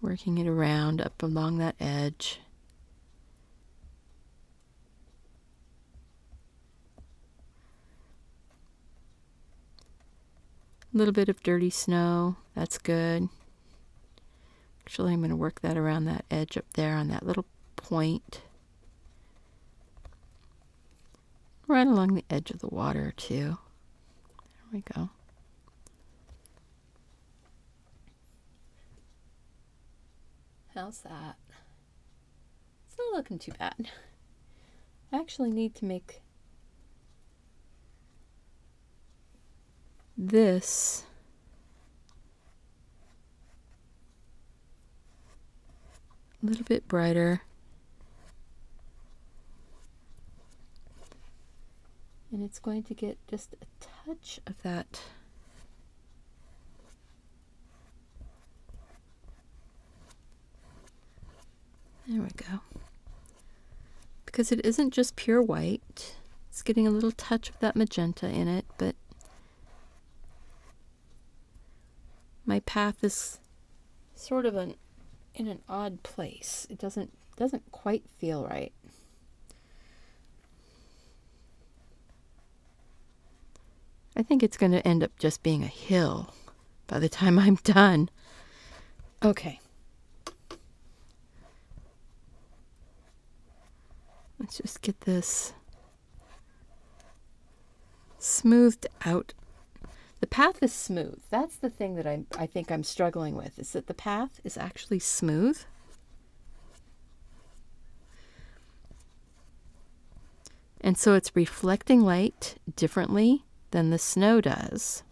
Working it around up along that edge. A little bit of dirty snow, that's good. Actually, I'm going to work that around that edge up there on that little point. Right along the edge of the water, too. There we go. How's that? It's not looking too bad. I actually need to make this a little bit brighter. And it's going to get just a touch of that there we go. Because it isn't just pure white. It's getting a little touch of that magenta in it, but my path is sort of in an odd place. It doesn't quite feel right. I think it's going to end up just being a hill by the time I'm done. Okay. Let's just get this smoothed out. The path is smooth. That's the thing that I think I'm struggling with, is that the path is actually smooth. And so it's reflecting light differently than the snow does.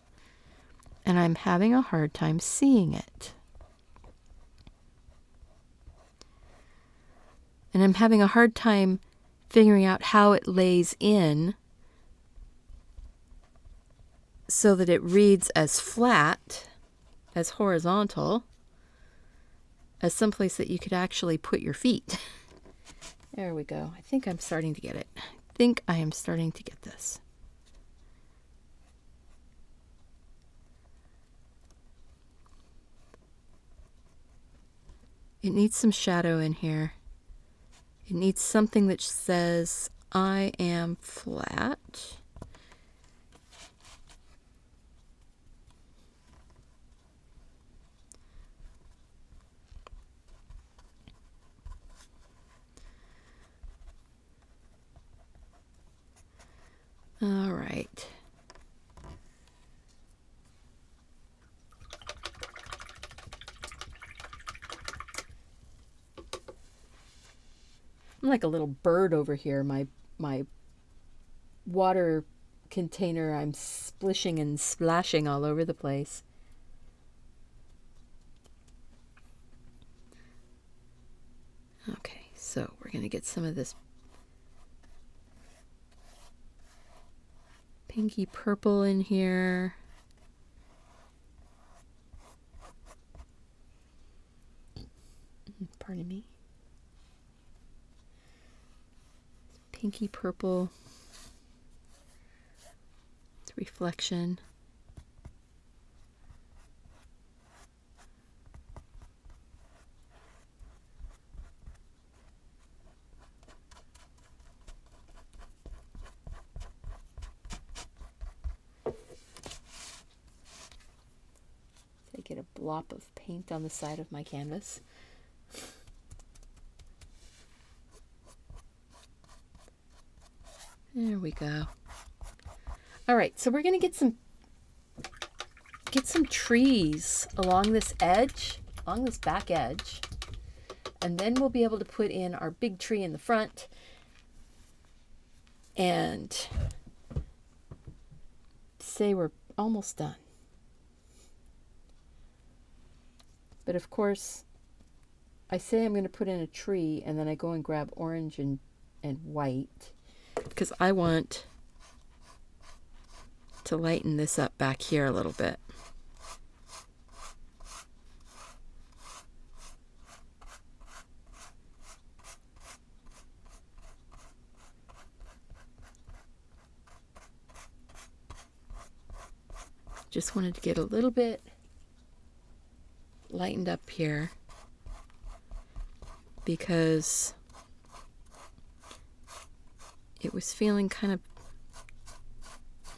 And I'm having a hard time seeing it. And I'm having a hard time figuring out how it lays in so that it reads as flat, as horizontal, as someplace that you could actually put your feet. There we go. I think I'm starting to get it. I think I am starting to get this. It needs some shadow in here. It needs something that says, I am flat. All right. I'm like a little bird over here. My water container, I'm splishing and splashing all over the place. Okay, so we're going to get some of this pinky purple in here. Pardon me. Pinky purple. It's reflection. to get a blop of paint on the side of my canvas. There we go. All right, so we're going to get some trees along this edge, along this back edge, and then we'll be able to put in our big tree in the front and say we're almost done. But of course, I say I'm going to put in a tree and then I go and grab orange and white because I want to lighten this up back here a little bit. Just wanted to get a little bit lightened up here because it was feeling kind of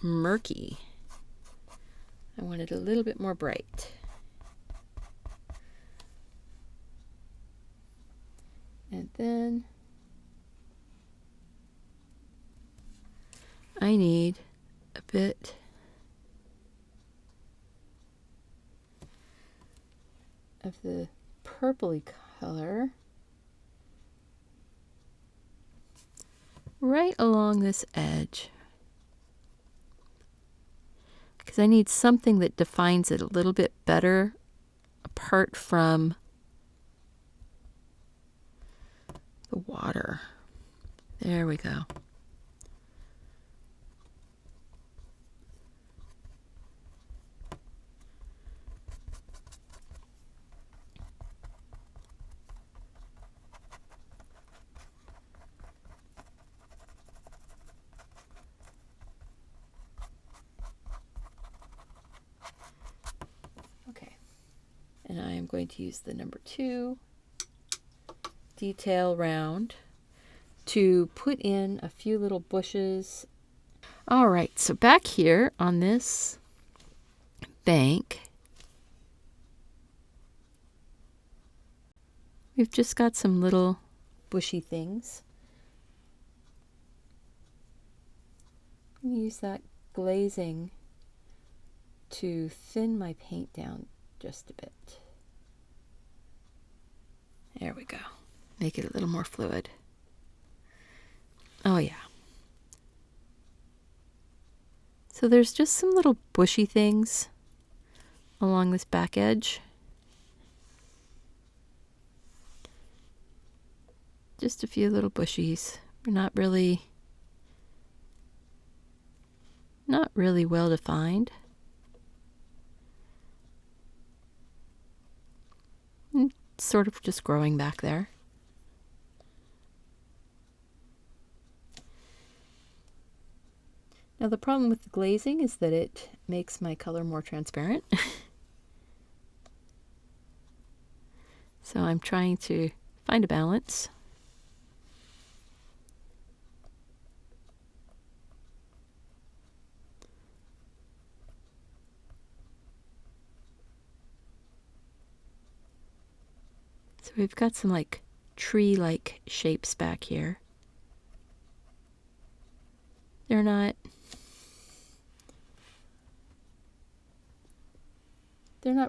murky. I wanted a little bit more bright. And then I need a bit of the purpley color right along this edge because I need something that defines it a little bit better apart from the water. There we go. And I am going to use the number 2 detail round to put in a few little bushes. All right, so back here on this bank, we've just got some little bushy things. I'm going to use that glazing to thin my paint down just a bit. There we go. Make it a little more fluid. Oh yeah. So there's just some little bushy things along this back edge. Just a few little bushies. They're not really well defined. Sort of just growing back there. Now the problem with the glazing is that it makes my color more transparent. So I'm trying to find a balance. So we've got some like tree-like shapes back here. They're not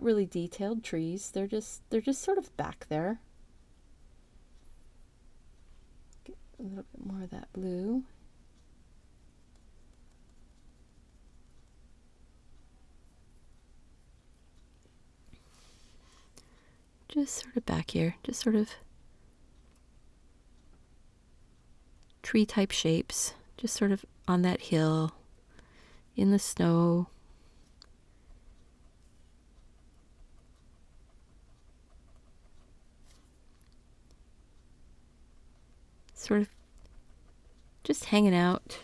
really detailed trees. They're just sort of back there. Get a little bit more of that blue. Just sort of back here, just sort of tree type shapes, just sort of on that hill, in the snow. Sort of just hanging out.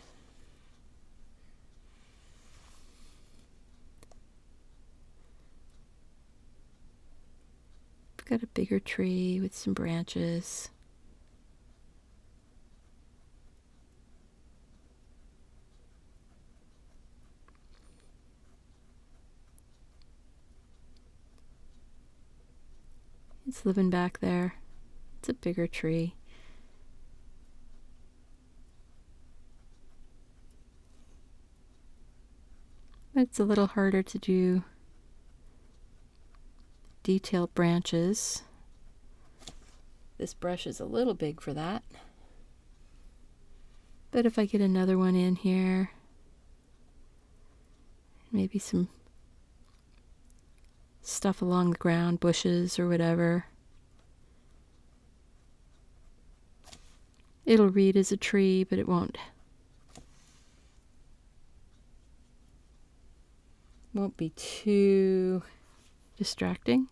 Got a bigger tree with some branches. It's living back there. It's a bigger tree. It's a little harder to do detailed branches. This brush is a little big for that. But if I get another one in here, maybe some stuff along the ground, bushes or whatever, it'll read as a tree, but it won't be too distracting.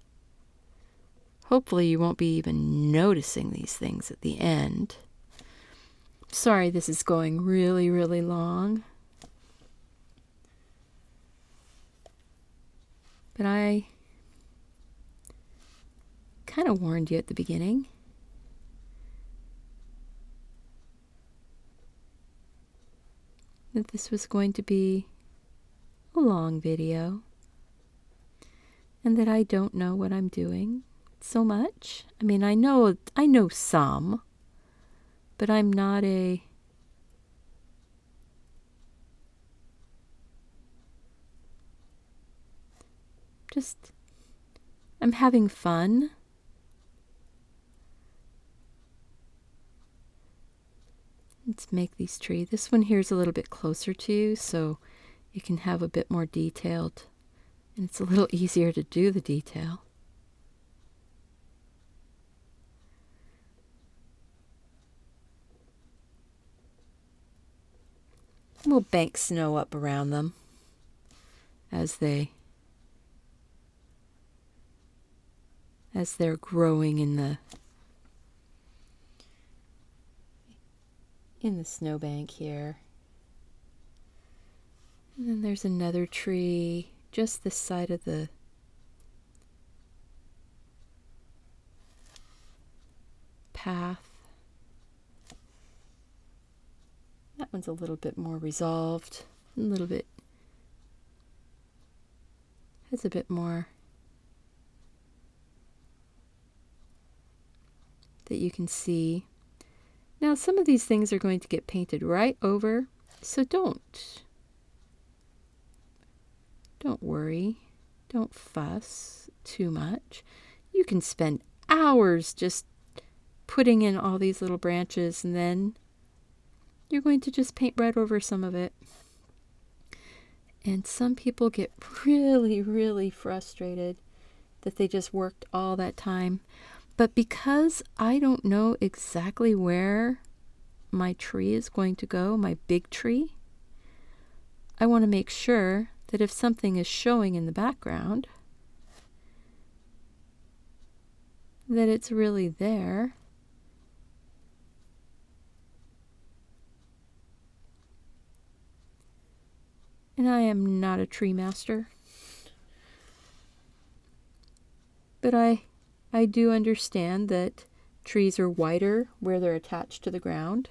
Hopefully you won't be even noticing these things at the end. Sorry this is going really, really long. But I kind of warned you at the beginning. That this was going to be a long video. And that I don't know what I'm doing so much. I mean, I know some, but I'm not I'm having fun. Let's make these trees. This one here is a little bit closer to you, so you can have a bit more detailed. And it's a little easier to do the detail. We'll bank snow up around them as they're growing in the snowbank here. And then there's another tree just this side of the path. That one's a little bit more resolved, a little bit, has a bit more that you can see. Now some of these things are going to get painted right over, so don't worry, don't fuss too much. You can spend hours just putting in all these little branches, and then you're going to just paint right over some of it. And some people get really, really frustrated that they just worked all that time. But because I don't know exactly where my tree is going to go, my big tree, I want to make sure that if something is showing in the background, that it's really there. And I am not a tree master. But I do understand that trees are wider where they're attached to the ground.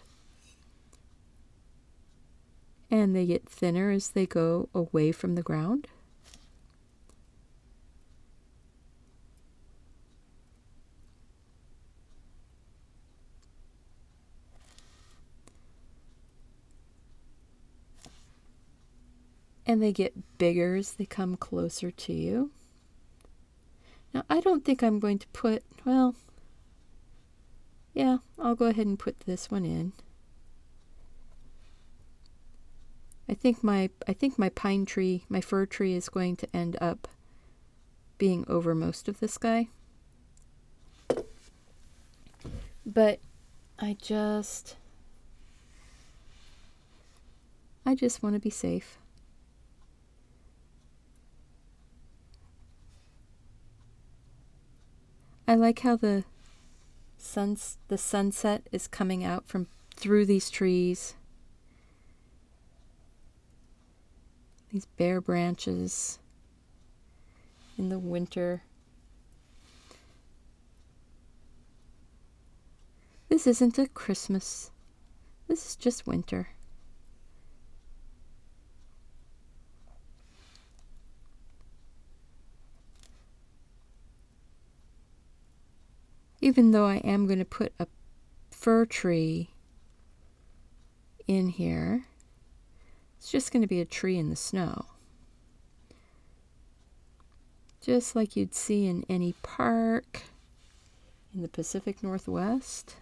And they get thinner as they go away from the ground. And they get bigger as they come closer to you. Now, I don't think I'm going to put, well, yeah, I'll go ahead and put this one in. I think my pine tree, my fir tree is going to end up being over most of this guy. But I just want to be safe. I like how the sunset is coming out from through these trees. These bare branches in the winter. This isn't a Christmas. This is just winter. even though I am going to put a fir tree in here, it's just going to be a tree in the snow. Just like you'd see in any park in the Pacific Northwest.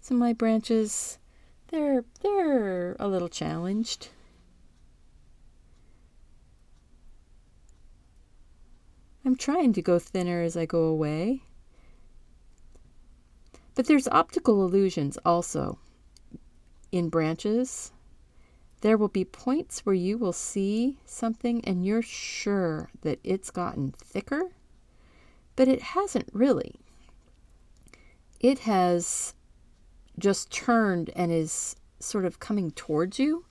So my branches, they're a little challenged. I'm trying to go thinner as I go away. But there's optical illusions also in branches. There will be points where you will see something and you're sure that it's gotten thicker, but it hasn't really. It has just turned and is sort of coming towards you.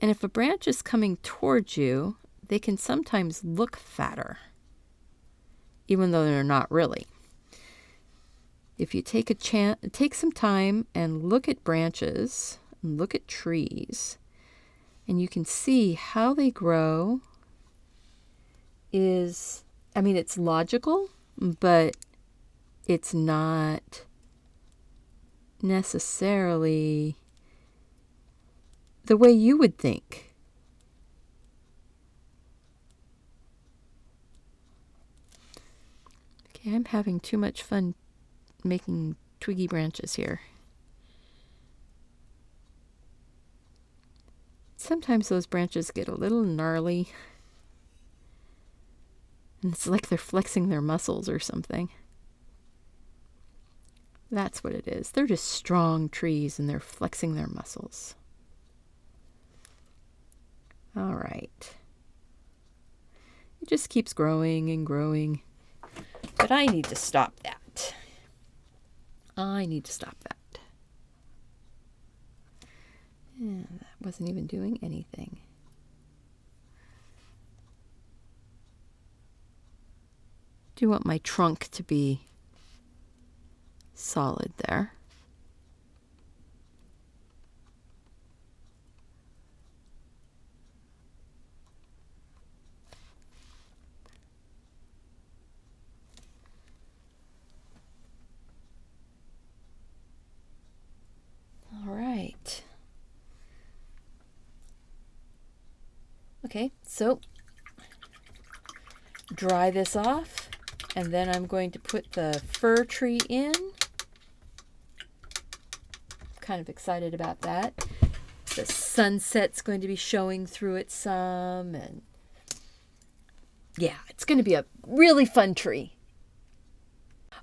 And if a branch is coming towards you, they can sometimes look fatter, even though they're not really. If you take some time and look at branches, and look at trees, and you can see how they grow it's logical, but it's not necessarily the way you would think. Okay, I'm having too much fun making twiggy branches here. Sometimes those branches get a little gnarly, and it's like they're flexing their muscles or something. That's what it is. They're just strong trees and they're flexing their muscles. All right. It just keeps growing and growing. But I need to stop that. I need to stop that. Yeah, that wasn't even doing anything. Do want my trunk to be solid there. All right. Okay, so dry this off, and then I'm going to put the fir tree in. Kind of excited about that. The sunset's going to be showing through it some, and yeah, it's going to be a really fun tree.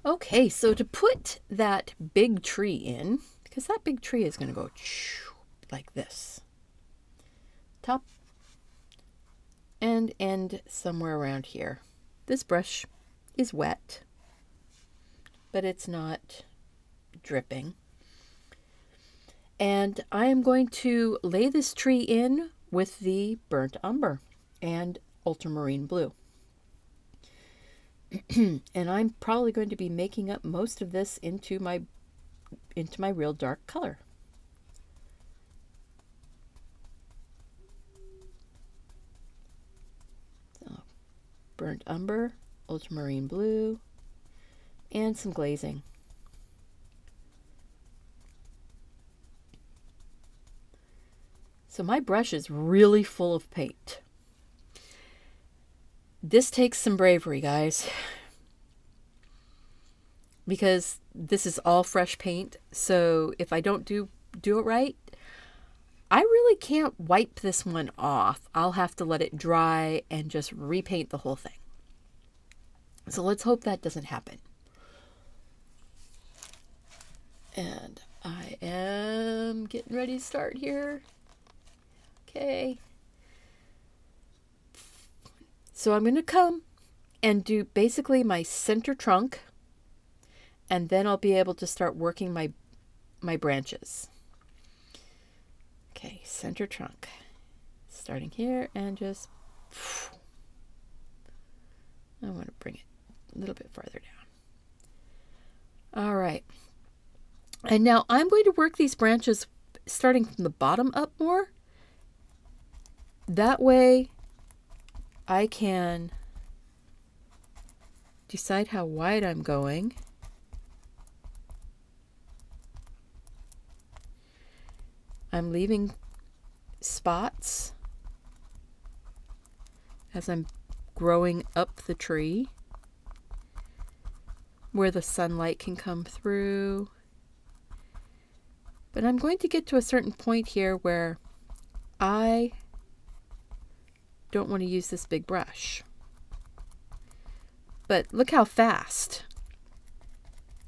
Okay, so to put that big tree in, because that big tree is going to go like this. Top and end somewhere around here. This brush is wet, but it's not dripping. And I am going to lay this tree in with the burnt umber and ultramarine blue. And I'm probably going to be making up most of this into my real dark color. So, burnt umber, ultramarine blue, and some glazing. So my brush is really full of paint. This takes some bravery, guys, because this is all fresh paint. So if I don't do it right, I really can't wipe this one off. I'll have to let it dry and just repaint the whole thing. So let's hope that doesn't happen. And I am getting ready to start here. Okay. So I'm going to come and do basically my center trunk, and then I'll be able to start working my branches. Okay, center trunk. Starting here and just, I want to bring it a little bit farther down. All right. And now I'm going to work these branches starting from the bottom up more. That way I can decide how wide I'm going. I'm leaving spots as I'm growing up the tree where the sunlight can come through. But I'm going to get to a certain point here where I don't want to use this big brush. But look how fast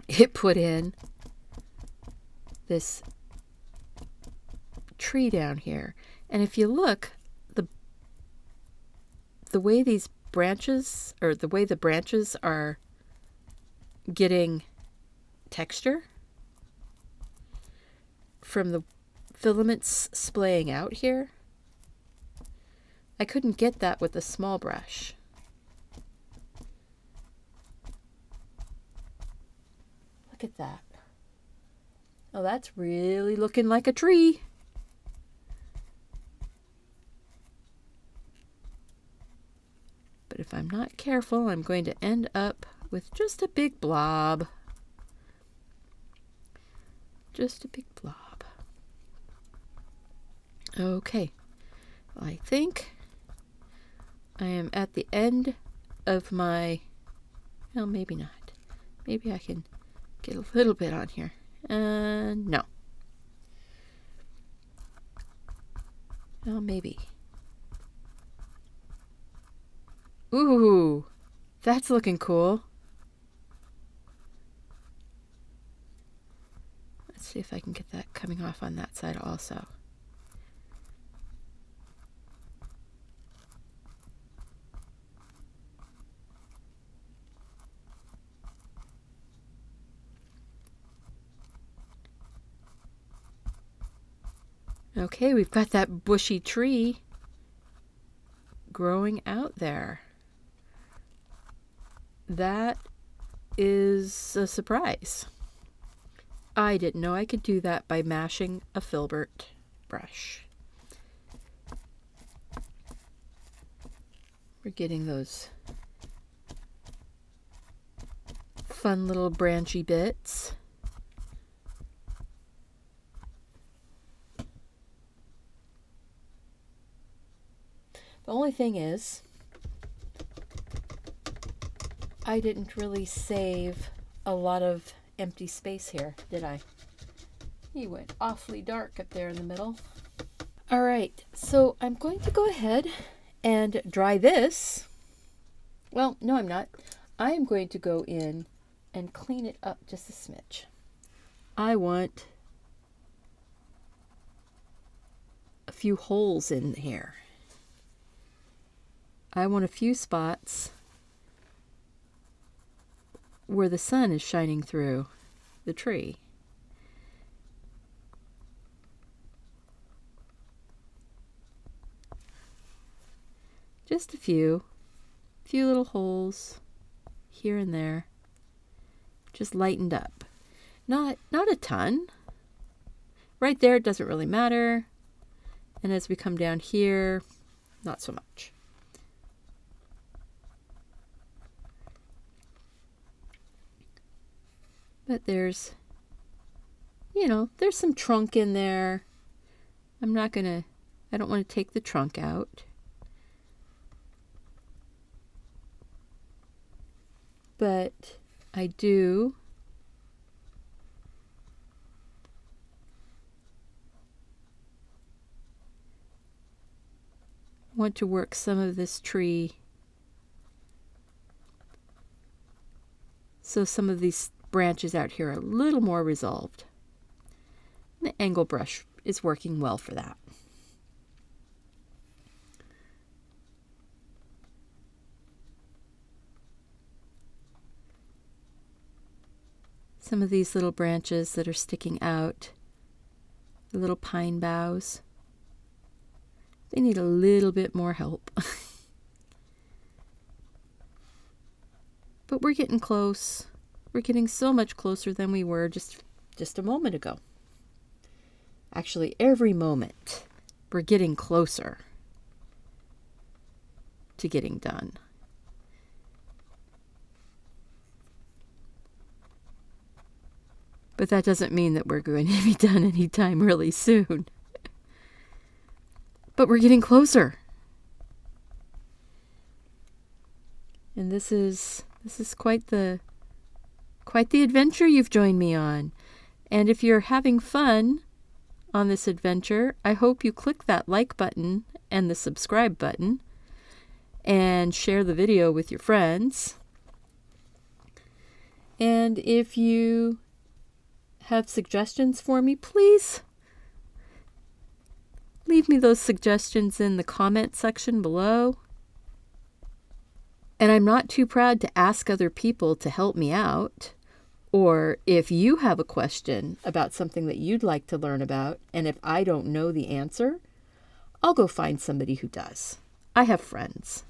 it put in this tree down here. And if you look, the way these branches, or the way the branches are getting texture from the filaments splaying out here, I couldn't get that with a small brush. Look at that. Oh, that's really looking like a tree. But if I'm not careful, I'm going to end up with just a big blob. Just a big blob. Okay, I think I am at the end of my, well, maybe not. Maybe I can get a little bit on here. No. Well, maybe. Ooh, that's looking cool. Let's see if I can get that coming off on that side also. Okay, we've got that bushy tree growing out there. That is a surprise. I didn't know I could do that by mashing a filbert brush. We're getting those fun little branchy bits. The only thing is, I didn't really save a lot of empty space here, did I? He went awfully dark up there in the middle. All right, so I'm going to go ahead and dry this. Well, no, I'm not. I am going to go in and clean it up just a smidge. I want a few holes in here. I want a few spots where the sun is shining through the tree. Just a few little holes here and there, just lightened up. Not a ton. Right there it doesn't really matter, and as we come down here, not so much. But there's, there's some trunk in there. I don't want to take the trunk out. But I do want to work some of this tree so some of these branches out here are a little more resolved. The angle brush is working well for that. Some of these little branches that are sticking out, the little pine boughs, they need a little bit more help. But we're getting close. We're getting so much closer than we were just a moment ago. Actually, every moment, we're getting closer to getting done. But that doesn't mean that we're going to be done anytime really soon. But we're getting closer. And this is quite the adventure you've joined me on. And if you're having fun on this adventure, I hope you click that like button and the subscribe button and share the video with your friends. And if you have suggestions for me, please leave me those suggestions in the comment section below. And I'm not too proud to ask other people to help me out. Or if you have a question about something that you'd like to learn about, and if I don't know the answer, I'll go find somebody who does. I have friends.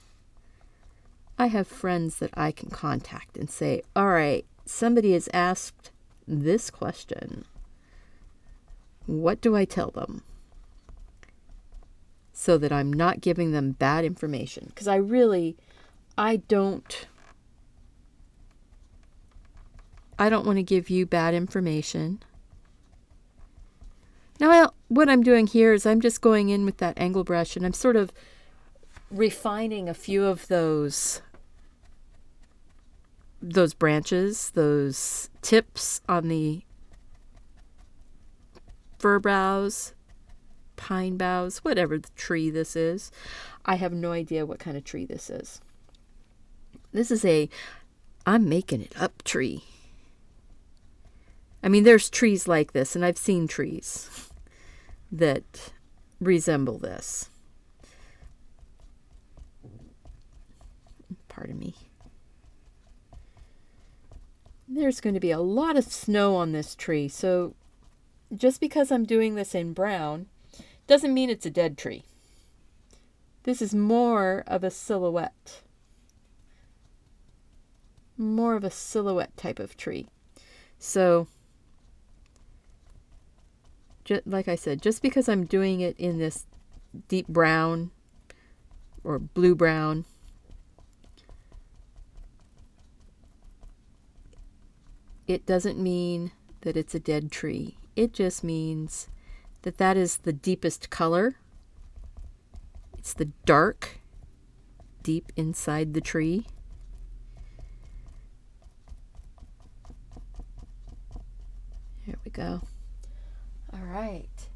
I have friends that I can contact and say, all right, somebody has asked this question. What do I tell them? So that I'm not giving them bad information. Because I don't want to give you bad information. Now, what I'm doing here is I'm just going in with that angle brush and I'm sort of refining a few of those branches, those tips on the fir boughs, pine boughs, whatever the tree this is. I have no idea what kind of tree this is. This is I'm making it up tree. I mean, there's trees like this, and I've seen trees that resemble this. Pardon me. There's going to be a lot of snow on this tree, so just because I'm doing this in brown doesn't mean it's a dead tree. This is more of a silhouette. More of a silhouette type of tree. So, like I said, just because I'm doing it in this deep brown or blue brown, it doesn't mean that it's a dead tree. It just means that that is the deepest color. It's the dark, deep inside the tree. There we go. All right.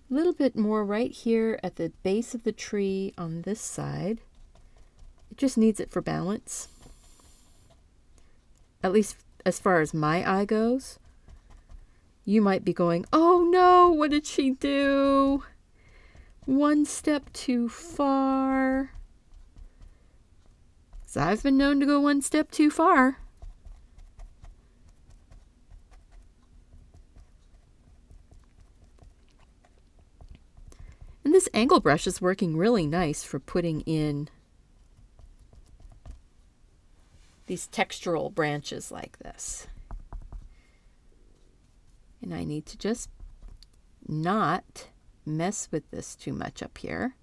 A little bit more right here at the base of the tree on this side. It just needs it for balance. At least as far as my eye goes. You might be going, oh no, what did she do? One step too far. So I've been known to go one step too far. And this angle brush is working really nice for putting in these textural branches like this. And I need to just not mess with this too much up here.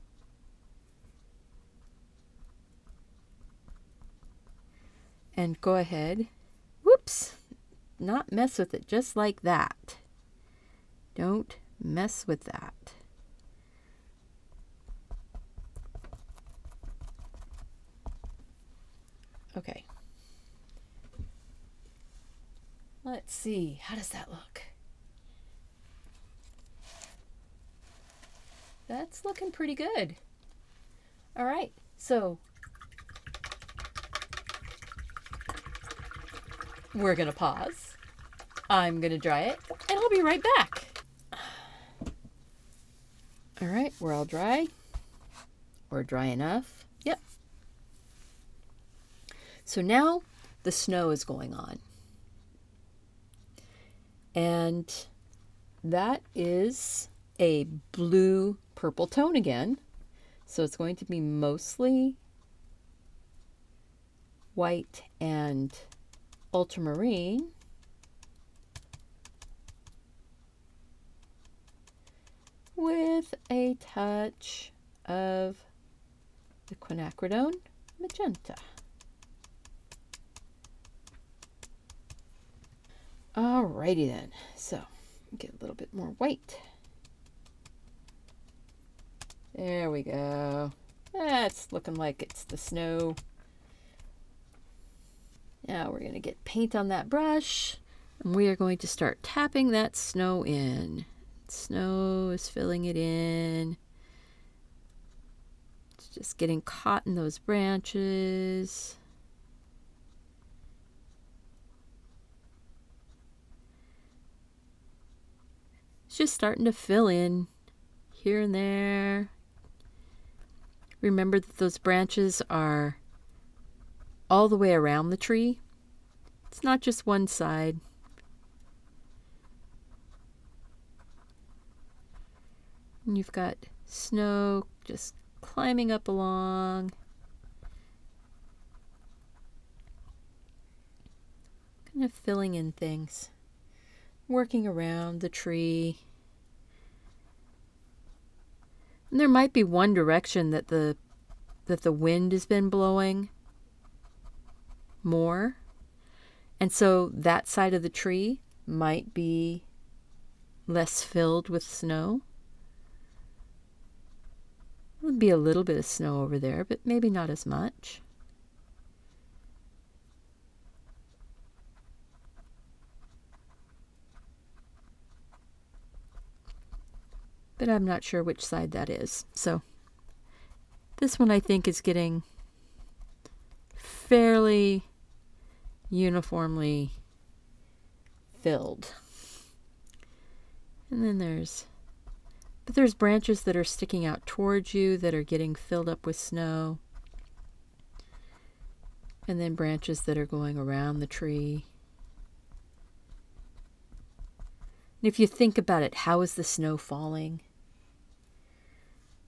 And go ahead, whoops, not mess with it, just like that. Don't mess with that. Okay. Let's see, how does that look? That's looking pretty good. All right, so we're gonna pause. I'm gonna dry it, and I'll be right back. All right, we're all dry. We're dry enough. Yep. So now the snow is going on. And that is a blue purple tone again. So it's going to be mostly white and ultramarine. with a touch of the Quinacridone Magenta. Alrighty then, so get a little bit more white. There we go. That's looking like it's the snow. Now we're going to get paint on that brush, and we are going to start tapping that snow in. Snow is filling it in. It's just getting caught in those branches. It's just starting to fill in here and there. Remember that those branches are all the way around the tree. It's not just one side. And you've got snow just climbing up along. Kind of filling in things. Working around the tree. And there might be one direction that the wind has been blowing more. And so that side of the tree might be less filled with snow. There'll be a little bit of snow over there, but maybe not as much. But I'm not sure which side that is. So this one I think is getting fairly uniformly filled. And then there's branches that are sticking out towards you that are getting filled up with snow. And then branches that are going around the tree. And if you think about it, how is the snow falling?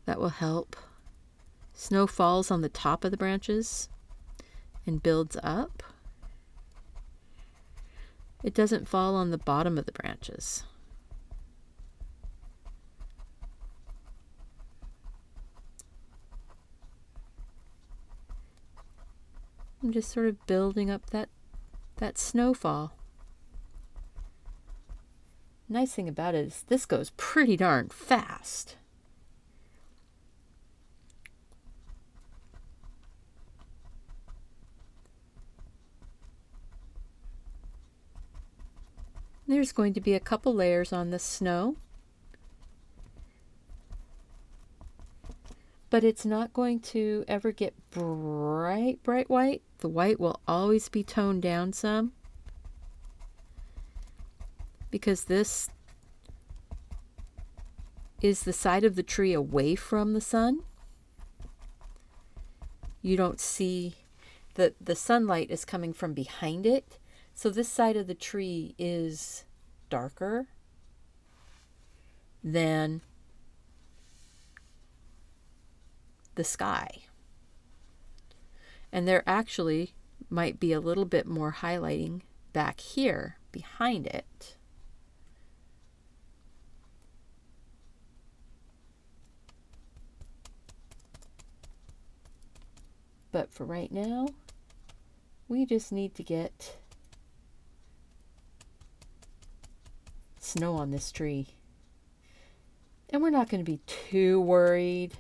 That will help. Snow falls on the top of the branches and builds up. It doesn't fall on the bottom of the branches. I'm just sort of building up that snowfall. Nice thing about it is this goes pretty darn fast. There's going to be a couple layers on the snow, but it's not going to ever get bright white. The white will always be toned down some because this is the side of the tree away from the sun. You don't see the sunlight is coming from behind it. So this side of the tree is darker than the sky. And there actually might be a little bit more highlighting back here behind it. But for right now, we just need to get snow on this tree. And we're not going to be too worried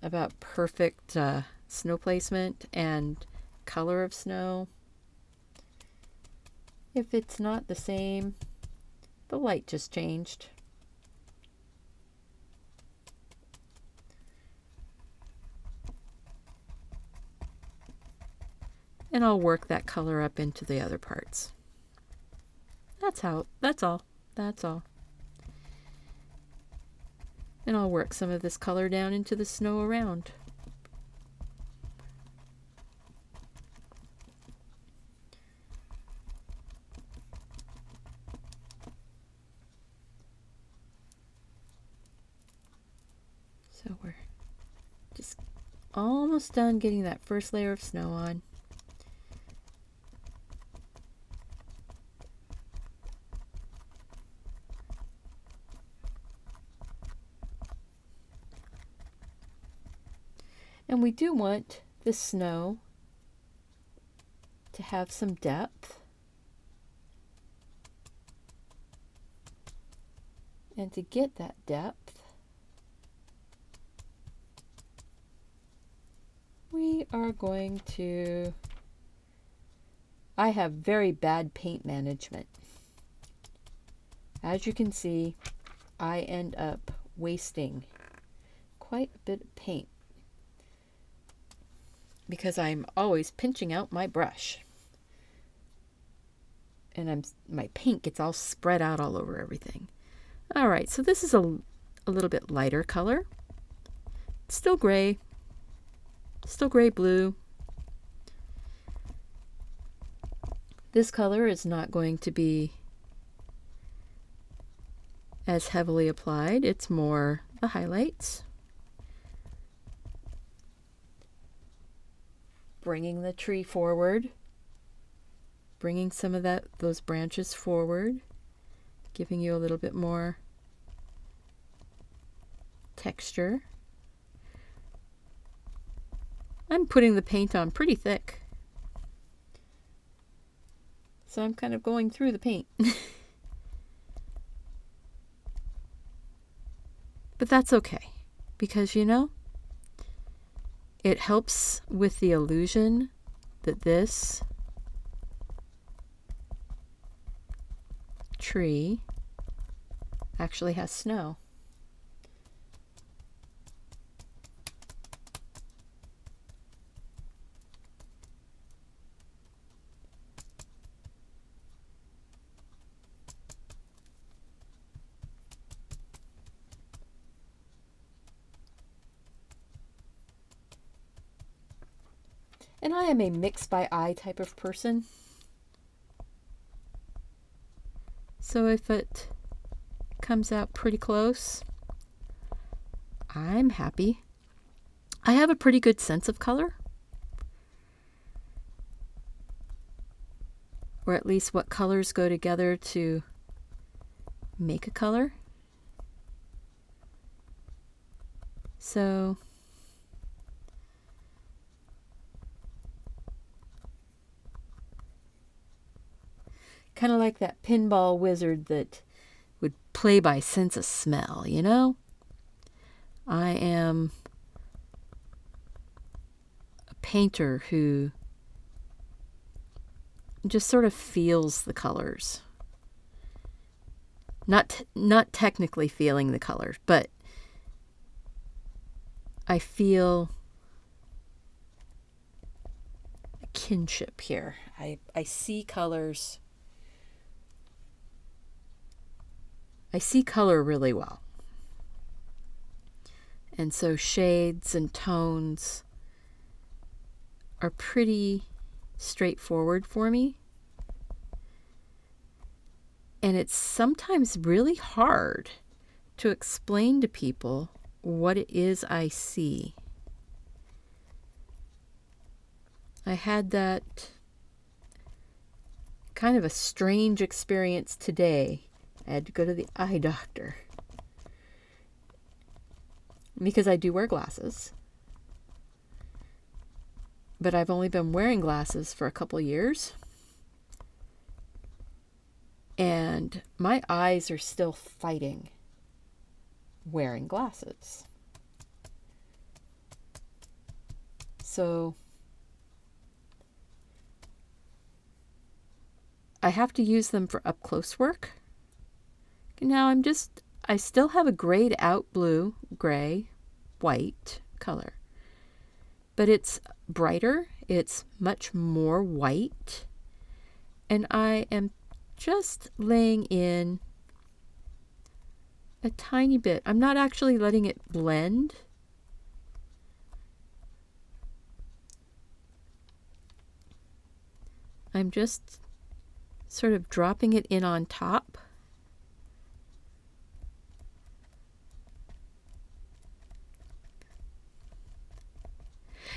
about perfect snow placement and color of snow. If it's not the same, the light just changed. And I'll work that color up into the other parts. That's all. And I'll work some of this color down into the snow around. So we're just almost done getting that first layer of snow on. And we do want the snow to have some depth. And to get that depth, we are going to... I have very bad paint management. As you can see, I end up wasting quite a bit of paint because I'm always pinching out my brush. And my paint gets all spread out all over everything. All right, so this is a little bit lighter color. It's still gray blue. This color is not going to be as heavily applied. It's more the highlights. Bringing the tree forward. Bringing some of those branches forward. Giving you a little bit more texture. I'm putting the paint on pretty thick. So I'm kind of going through the paint. But that's okay, because you know, it helps with the illusion that this tree actually has snow. And I am a mix by eye type of person. So if it comes out pretty close, I'm happy. I have a pretty good sense of color. Or at least what colors go together to make a color. So kind of like that pinball wizard that would play by sense of smell, you know? I am a painter who just sort of feels the colors. Not technically feeling the colors, but I feel a kinship here. I see colors. I see color really well. And so shades and tones are pretty straightforward for me. And it's sometimes really hard to explain to people what it is I see. I had that kind of a strange experience today. I had to go to the eye doctor because I do wear glasses, but I've only been wearing glasses for a couple years, and my eyes are still fighting wearing glasses. So I have to use them for up close work. Now I still have a grayed out blue, gray, white color, but it's brighter, it's much more white, and I am just laying in a tiny bit. I'm not actually letting it blend. I'm just sort of dropping it in on top.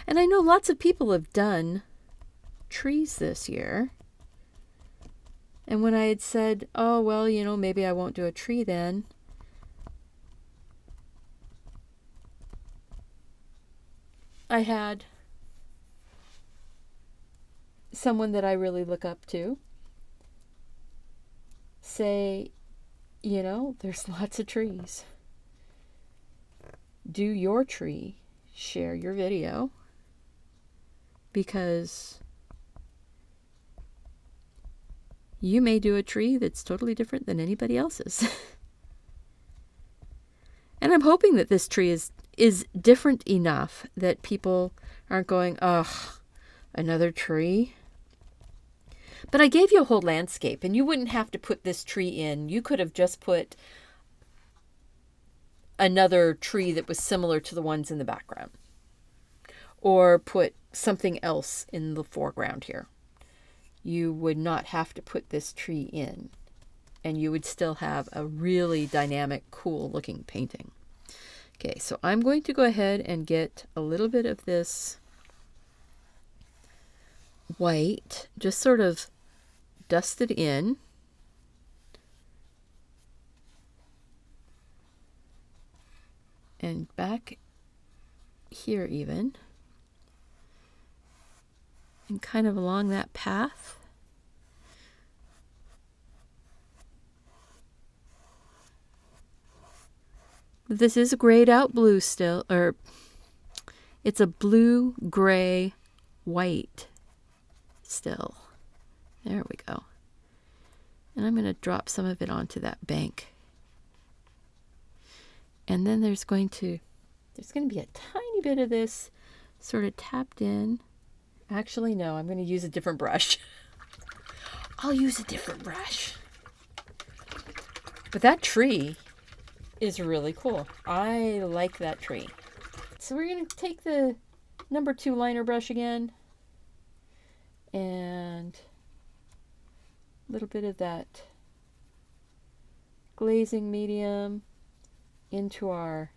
And I know lots of people have done trees this year. And when I had said, oh, well, you know, maybe I won't do a tree then, I had someone that I really look up to say, you know, there's lots of trees. Do your tree, share your video, because you may do a tree that's totally different than anybody else's. And I'm hoping that this tree is different enough that people aren't going, ugh, another tree. But I gave you a whole landscape, and you wouldn't have to put this tree in. You could have just put another tree that was similar to the ones in the background, or put something else in the foreground here. You would not have to put this tree in, and you would still have a really dynamic, cool looking painting. Okay, so I'm going to go ahead and get a little bit of this white, just sort of dusted in. And back here even. And kind of along that path. This is a grayed out blue still, or it's a blue, gray, white still. There we go. And I'm going to drop some of it onto that bank. And then there's going to be a tiny bit of this sort of tapped in. Actually, no, I'm going to use a different brush. I'll use a different brush. But that tree is really cool. I like that tree. So we're going to take the number 2 liner brush again. And a little bit of that glazing medium into our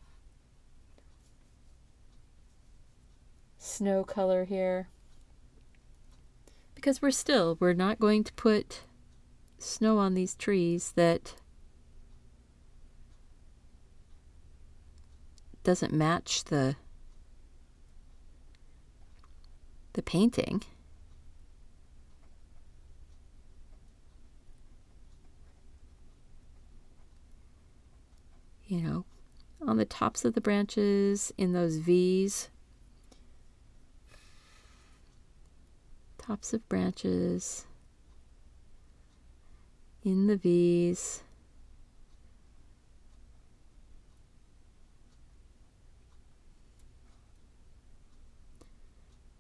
snow color here. Because we're not going to put snow on these trees that doesn't match the painting. You know, on the tops of the branches, in those V's. Tops of branches, in the V's.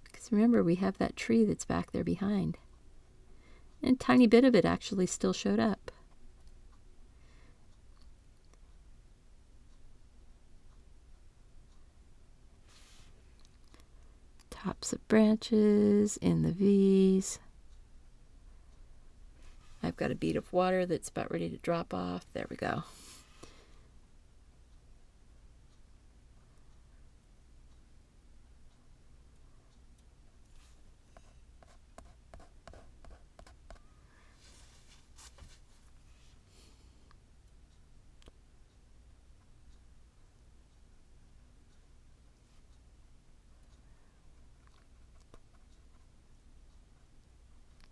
Because remember, we have that tree that's back there behind. And a tiny bit of it actually still showed up. Tops of branches, in the V's. I've got a bead of water that's about ready to drop off. There we go.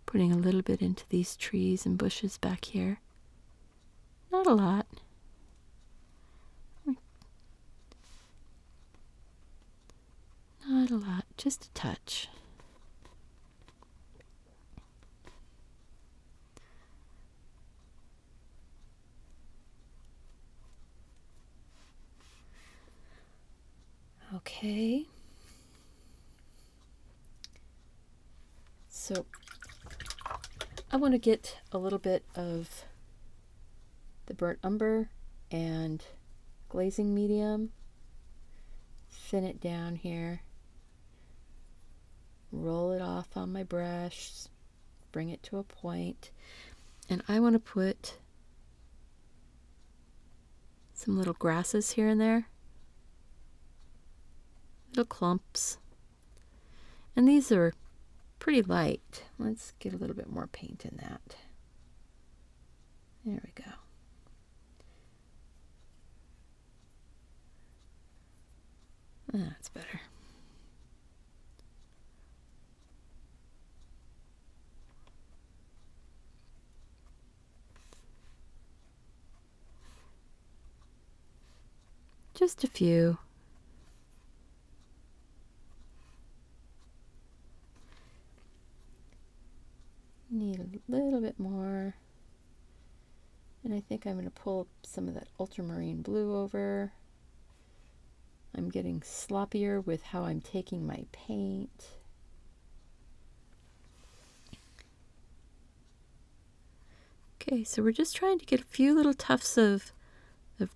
Putting a little bit into these trees and bushes back here. Not a lot. Not a lot, just a touch. Okay. So I want to get a little bit of the burnt umber and glazing medium, thin it down here, roll it off on my brush, bring it to a point, and I want to put some little grasses here and there, little clumps, and these are pretty light. Let's get a little bit more paint in that. There we go. That's better. Just a few. Need a little bit more. And I think I'm going to pull some of that ultramarine blue over. I'm getting sloppier with how I'm taking my paint. Okay, so we're just trying to get a few little tufts of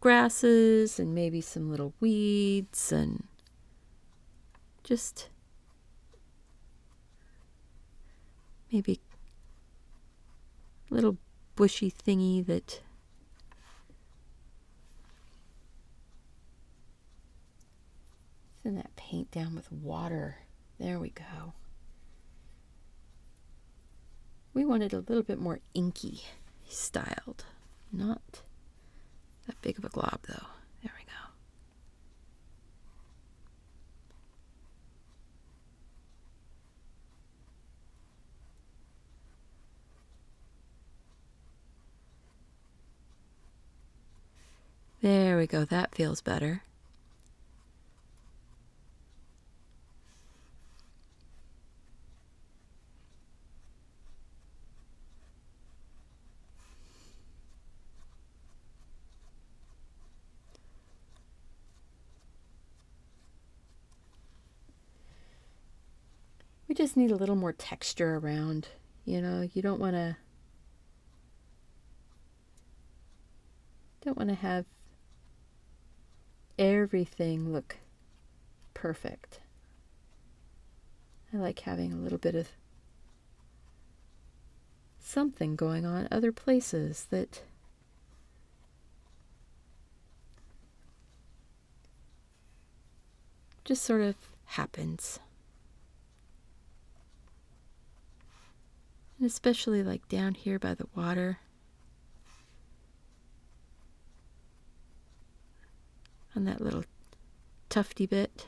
grasses and maybe some little weeds and just maybe a little bushy thingy that thin that paint down with water. There we go. We want it a little bit more inky styled, not that big of a glob though. There we go. There we go, that feels better. We just need a little more texture around, you know, you don't want to have everything look perfect. I like having a little bit of something going on other places that just sort of happens. And especially like down here by the water. On that little tufty bit.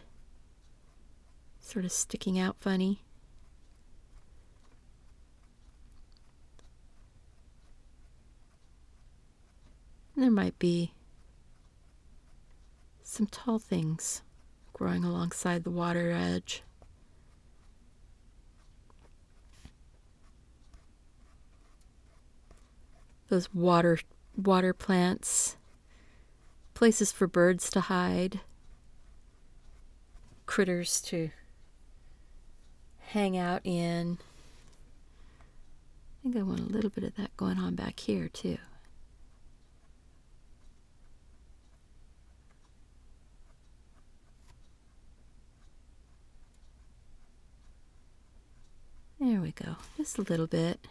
Sort of sticking out funny. And there might be some tall things growing alongside the water edge. Those water plants, places for birds to hide, critters to hang out in. I think I want a little bit of that going on back here too. There we go, just a little bit.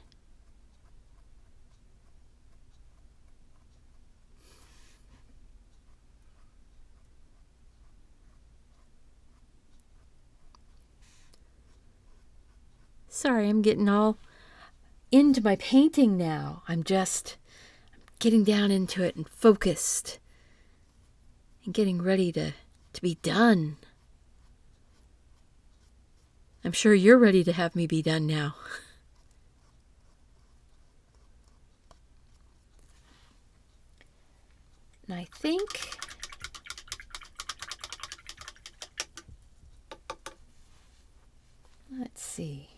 Sorry, I'm getting all into my painting now. I'm getting down into it and focused and getting ready to be done. I'm sure you're ready to have me be done now. And I think let's see.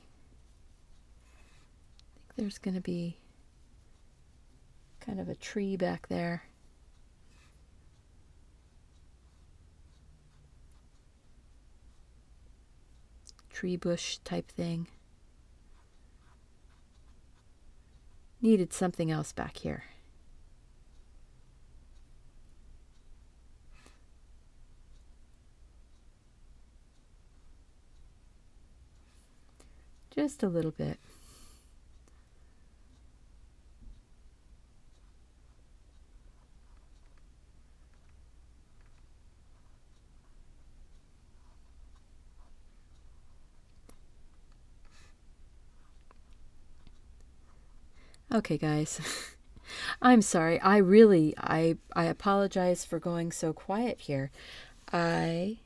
I think there's going to be kind of a tree back there. Tree bush type thing. Needed something else back here. Just a little bit. Okay, guys. I'm sorry. I apologize for going so quiet here. I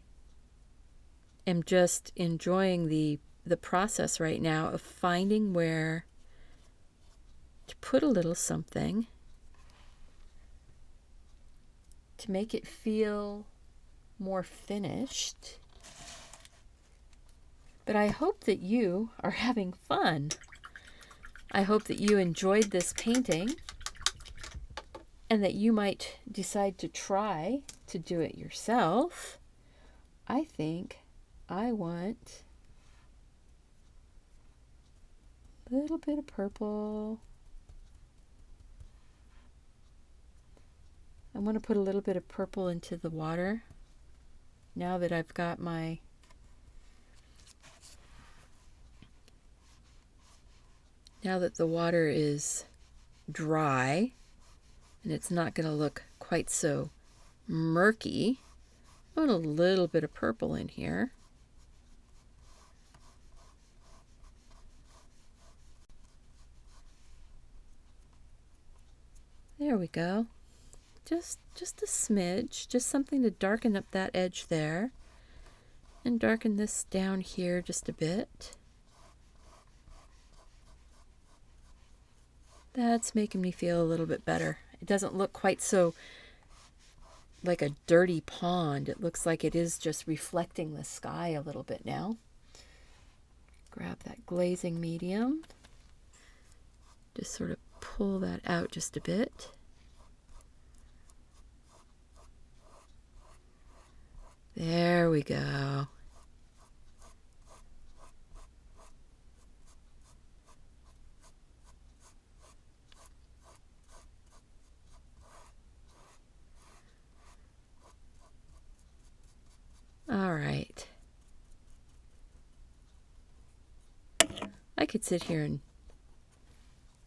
am just enjoying the process right now of finding where to put a little something to make it feel more finished. But I hope that you are having fun. I hope that you enjoyed this painting and that you might decide to try to do it yourself. I think I want a little bit of purple. I want to put a little bit of purple into the water now that I've got my now that the water is dry and it's not going to look quite so murky. Put a little bit of purple in here. There we go. Just a smidge, just something to darken up that edge there. And darken this down here just a bit. That's making me feel a little bit better. It doesn't look quite so like a dirty pond. It looks like it is just reflecting the sky a little bit now. Grab that glazing medium. Just sort of pull that out just a bit. There we go. All right. I could sit here and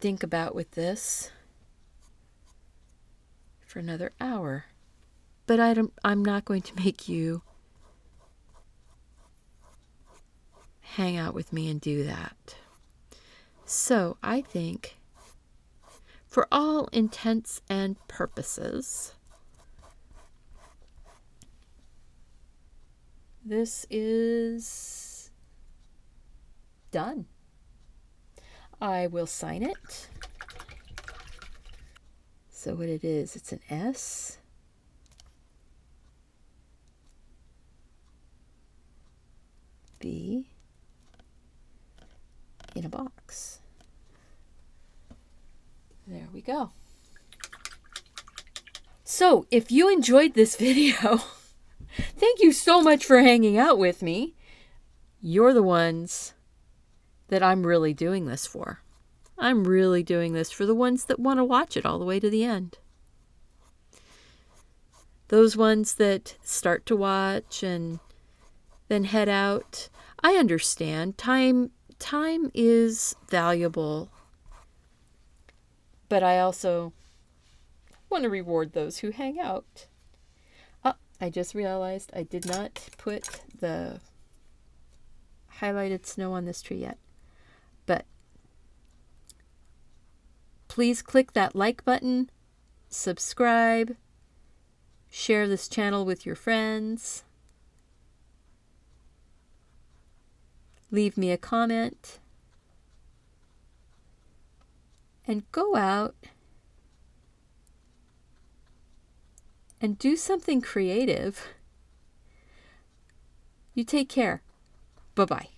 think about with this for another hour, but I'm not going to make you hang out with me and do that. So I think for all intents and purposes, this is done. I will sign it. So what it is, it's an S. B in a box. There we go. So if you enjoyed this video, thank you so much for hanging out with me. You're the ones that I'm really doing this for. I'm really doing this for the ones that want to watch it all the way to the end. Those ones that start to watch and then head out. I understand. Time is valuable. But I also want to reward those who hang out. Oh, I just realized I did not put the highlighted snow on this tree yet. But please click that like button, subscribe, share this channel with your friends, leave me a comment, and go out and do something creative. You take care. Bye-bye.